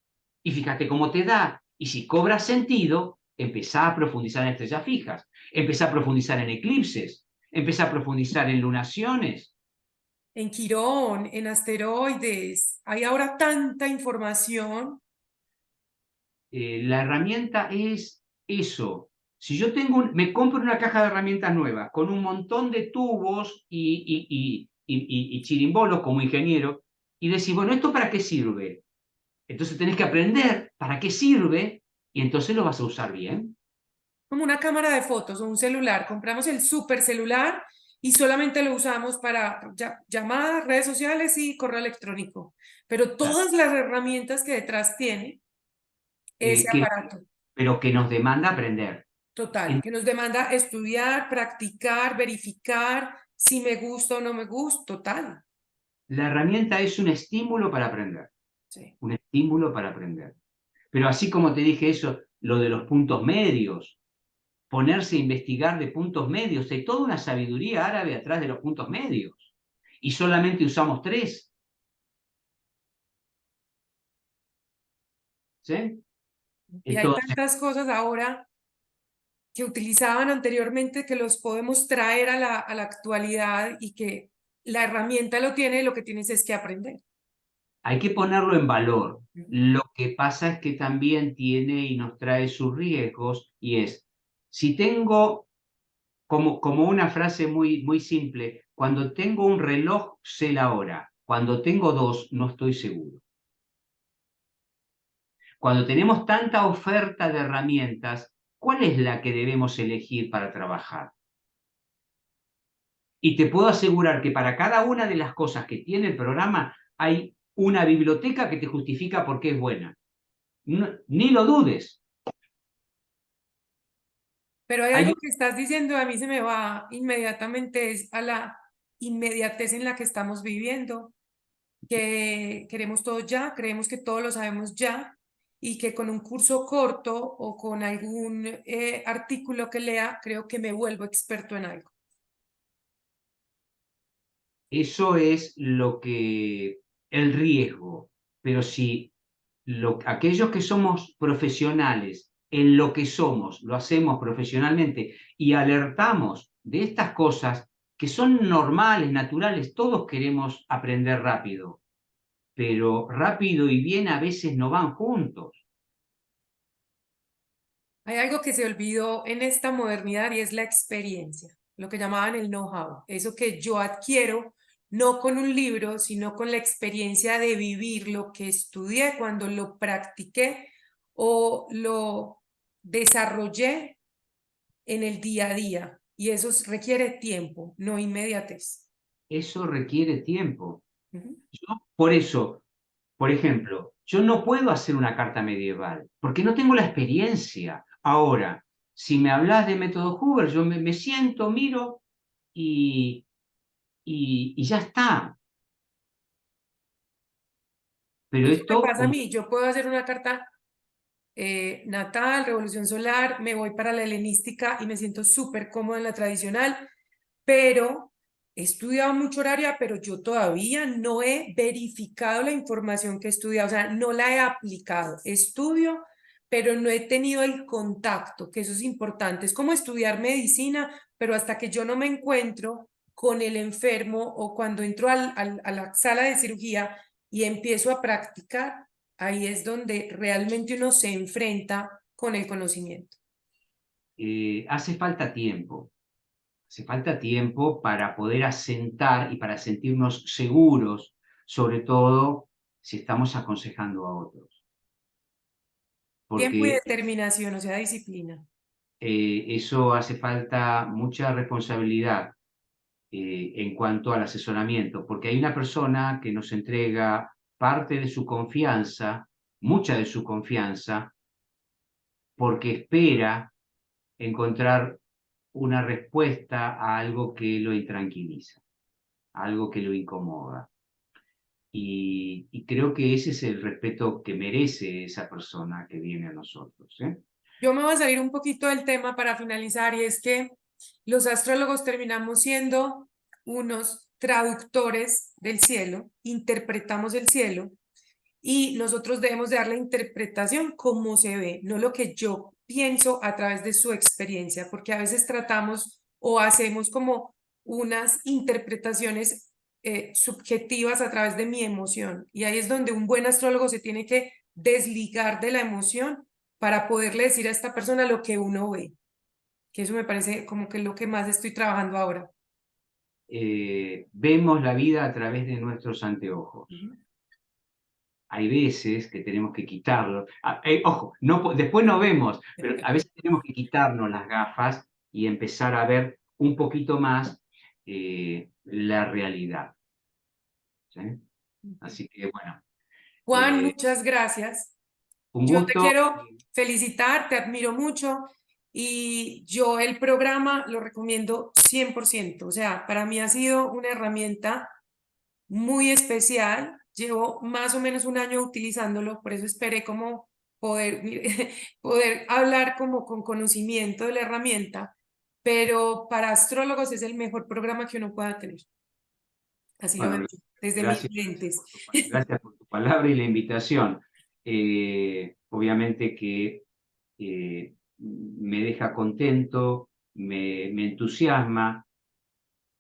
[SPEAKER 2] Y fíjate cómo te da. Y si cobra sentido, empezá a profundizar en estrellas fijas, empezá a profundizar en eclipses, empezá a profundizar en lunaciones.
[SPEAKER 1] En Quirón, en asteroides, hay ahora tanta información.
[SPEAKER 2] la herramienta es eso. Si yo me compro una caja de herramientas nueva con un montón de tubos y chirimbolos como ingeniero, y decís, bueno, ¿esto para qué sirve? Entonces tenés que aprender para qué sirve y entonces lo vas a usar bien.
[SPEAKER 1] Como una cámara de fotos o un celular. Compramos el super celular y solamente lo usamos para llamadas, redes sociales y correo electrónico. Pero
[SPEAKER 2] Claro.
[SPEAKER 1] todas las herramientas que detrás tiene ese
[SPEAKER 2] Que,
[SPEAKER 1] aparato,
[SPEAKER 2] pero que nos demanda aprender.
[SPEAKER 1] total,
[SPEAKER 2] En-
[SPEAKER 1] que nos demanda estudiar, practicar, verificar si me gusta o no me gusta, total.
[SPEAKER 2] La herramienta es un estímulo para aprender,
[SPEAKER 1] Sí.
[SPEAKER 2] un estímulo para aprender. Pero así como te dije eso, lo de los puntos medios, ponerse a investigar de puntos medios, hay toda una sabiduría árabe atrás de los puntos medios. Y solamente usamos tres. ¿Sí?
[SPEAKER 1] Y hay
[SPEAKER 2] Entonces,
[SPEAKER 1] tantas cosas ahora que utilizaban anteriormente que los podemos traer a la actualidad y que la herramienta lo tiene, lo que tienes es que aprender.
[SPEAKER 2] hay que ponerlo en valor.
[SPEAKER 1] Ujú.
[SPEAKER 2] Lo que pasa es que también tiene y nos trae sus riesgos y es, si tengo, como una frase muy simple, cuando tengo un reloj sé la hora, cuando tengo dos no estoy seguro. Cuando tenemos tanta oferta de herramientas, ¿cuál es la que debemos elegir para trabajar? Y te puedo asegurar que para cada una de las cosas que tiene el programa hay una biblioteca que te justifica por qué es buena. Ni lo dudes.
[SPEAKER 1] Pero hay
[SPEAKER 2] Hay,
[SPEAKER 1] algo que estás diciendo, a mí se me va inmediatamente, es a la inmediatez en la que estamos viviendo, que queremos todo ya, creemos que todo lo sabemos ya y que con un curso corto o con algún artículo que lea, creo que me vuelvo experto en algo.
[SPEAKER 2] eso es lo que el riesgo. Pero si aquellos que somos profesionales en lo que somos, lo hacemos profesionalmente y alertamos de estas cosas que son normales, naturales, todos queremos aprender rápido, pero rápido y bien a veces no van juntos.
[SPEAKER 1] Hay algo que se olvidó en esta modernidad y es la experiencia, lo que llamaban el know-how, eso que yo adquiero no con un libro, sino con la experiencia de vivir lo que estudié cuando lo practiqué o lo desarrollé en el día a día. Y eso requiere tiempo, no inmediatez.
[SPEAKER 2] Eso requiere tiempo.
[SPEAKER 1] Ujú.
[SPEAKER 2] Por eso, por ejemplo, yo no puedo hacer una carta medieval porque no tengo la experiencia. Ahora, si me hablas de método Hoover, yo me siento, miro y, y ya está. Pero
[SPEAKER 1] Eso me
[SPEAKER 2] esto,
[SPEAKER 1] pasa a mí, yo puedo hacer una carta natal, revolución solar, me voy para la helenística y me siento súper cómoda en la tradicional, pero he estudiado mucho horaria, pero yo todavía no he verificado la información que he estudiado, o sea, no la he aplicado. Estudio, pero no he tenido el contacto, que eso es importante. Es como estudiar medicina, pero hasta que yo no me encuentro con el enfermo o cuando entro a la sala de cirugía y empiezo a practicar, ahí es donde realmente uno se enfrenta con el conocimiento.
[SPEAKER 2] hace falta tiempo. Hace falta tiempo para poder asentar y para sentirnos seguros, sobre todo si estamos aconsejando a otros.
[SPEAKER 1] Tiempo y
[SPEAKER 2] Porque
[SPEAKER 1] determinación, o sea, disciplina.
[SPEAKER 2] eso hace falta mucha responsabilidad en cuanto al asesoramiento, porque hay una persona que nos entrega parte de su confianza, mucha de su confianza, porque espera encontrar una respuesta a algo que lo intranquiliza, algo que lo incomoda. Y creo que ese es el respeto que merece esa persona que viene a nosotros. ¿Eh?
[SPEAKER 1] Yo me voy a salir un poquito del tema para finalizar y es que los astrólogos terminamos siendo unos traductores del cielo, interpretamos el cielo y nosotros debemos de dar la interpretación como se ve, no lo que yo pienso a través de su experiencia, porque a veces tratamos o hacemos como unas interpretaciones subjetivas a través de mi emoción y ahí es donde un buen astrólogo se tiene que desligar de la emoción para poderle decir a esta persona lo que uno ve, que eso me parece como que es lo que más estoy trabajando ahora.
[SPEAKER 2] Vemos la vida a través de nuestros anteojos.
[SPEAKER 1] Ujú.
[SPEAKER 2] Hay veces que tenemos que quitarlo. Ojo, no, después no vemos, pero a veces tenemos que quitarnos las gafas y empezar a ver un poquito más la realidad. ¿Sí? Así que bueno,
[SPEAKER 1] Juan, muchas gracias.
[SPEAKER 2] un
[SPEAKER 1] Yo te
[SPEAKER 2] gusto.
[SPEAKER 1] quiero felicitar, te admiro mucho y yo el programa lo recomiendo 100%. O sea, para mí ha sido una herramienta muy especial. Llevo más o menos un año utilizándolo, por eso esperé como poder, poder hablar como con conocimiento de la herramienta, pero para astrólogos es el mejor programa que uno pueda tener. Así lo veo
[SPEAKER 2] Bueno,
[SPEAKER 1] yo, desde mis
[SPEAKER 2] gracias,
[SPEAKER 1] lentes.
[SPEAKER 2] gracias por tu palabra y la invitación. Obviamente que me deja contento, me entusiasma,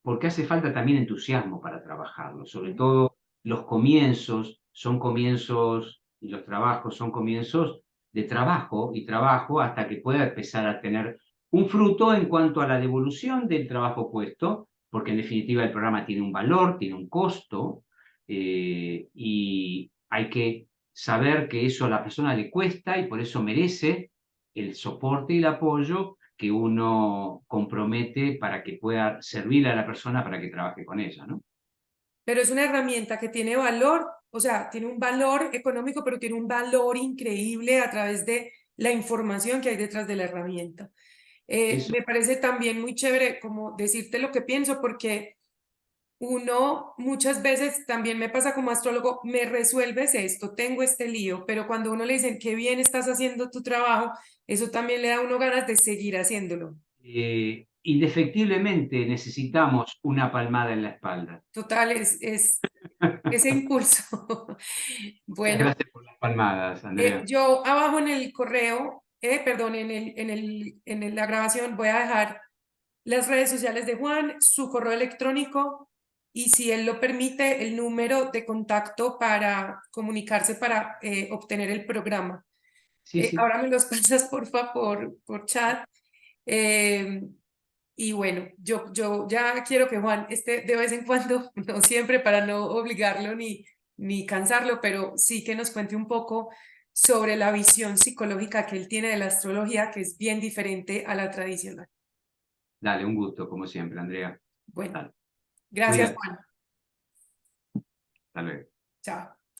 [SPEAKER 2] porque hace falta también entusiasmo para trabajarlo. Sobre todo los comienzos son comienzos, y los trabajos son comienzos de trabajo y trabajo hasta que pueda empezar a tener un fruto en cuanto a la devolución del trabajo puesto, porque en definitiva el programa tiene un valor, tiene un costo, y hay que saber que eso a la persona le cuesta y por eso merece el soporte y el apoyo que uno compromete para que pueda servir a la persona para que trabaje con ella, ¿no?
[SPEAKER 1] Pero es una herramienta que tiene valor, o sea, tiene un valor económico, pero tiene un valor increíble a través de la información que hay detrás de la herramienta.
[SPEAKER 2] Eso,
[SPEAKER 1] Me parece también muy chévere como decirte lo que pienso, porque uno muchas veces también me pasa como astrólogo, me resuelves esto, tengo este lío, pero cuando uno le dicen qué bien estás haciendo tu trabajo, eso también le da a uno ganas de seguir haciéndolo.
[SPEAKER 2] indefectiblemente necesitamos una palmada en la espalda.
[SPEAKER 1] Total, es ese impulso.
[SPEAKER 2] Muchas
[SPEAKER 1] Bueno,
[SPEAKER 2] gracias por las palmadas, Andrea.
[SPEAKER 1] yo abajo en el correo, perdón, la grabación voy a dejar las redes sociales de Juan, su correo electrónico y si él lo permite, el número de contacto para comunicarse para obtener el programa.
[SPEAKER 2] Sí, sí.
[SPEAKER 1] Ahora me los pasas por favor por chat. Eh, y bueno, yo ya quiero que Juan esté de vez en cuando, no siempre para no obligarlo ni cansarlo, pero sí que nos cuente un poco sobre la visión psicológica que él tiene de la astrología, que es bien diferente a la tradicional.
[SPEAKER 2] Dale, un gusto, como siempre, Andrea.
[SPEAKER 1] Bueno,
[SPEAKER 2] Dale,
[SPEAKER 1] gracias
[SPEAKER 2] cuídate.
[SPEAKER 1] Juan.
[SPEAKER 2] Hasta luego.
[SPEAKER 1] Chao.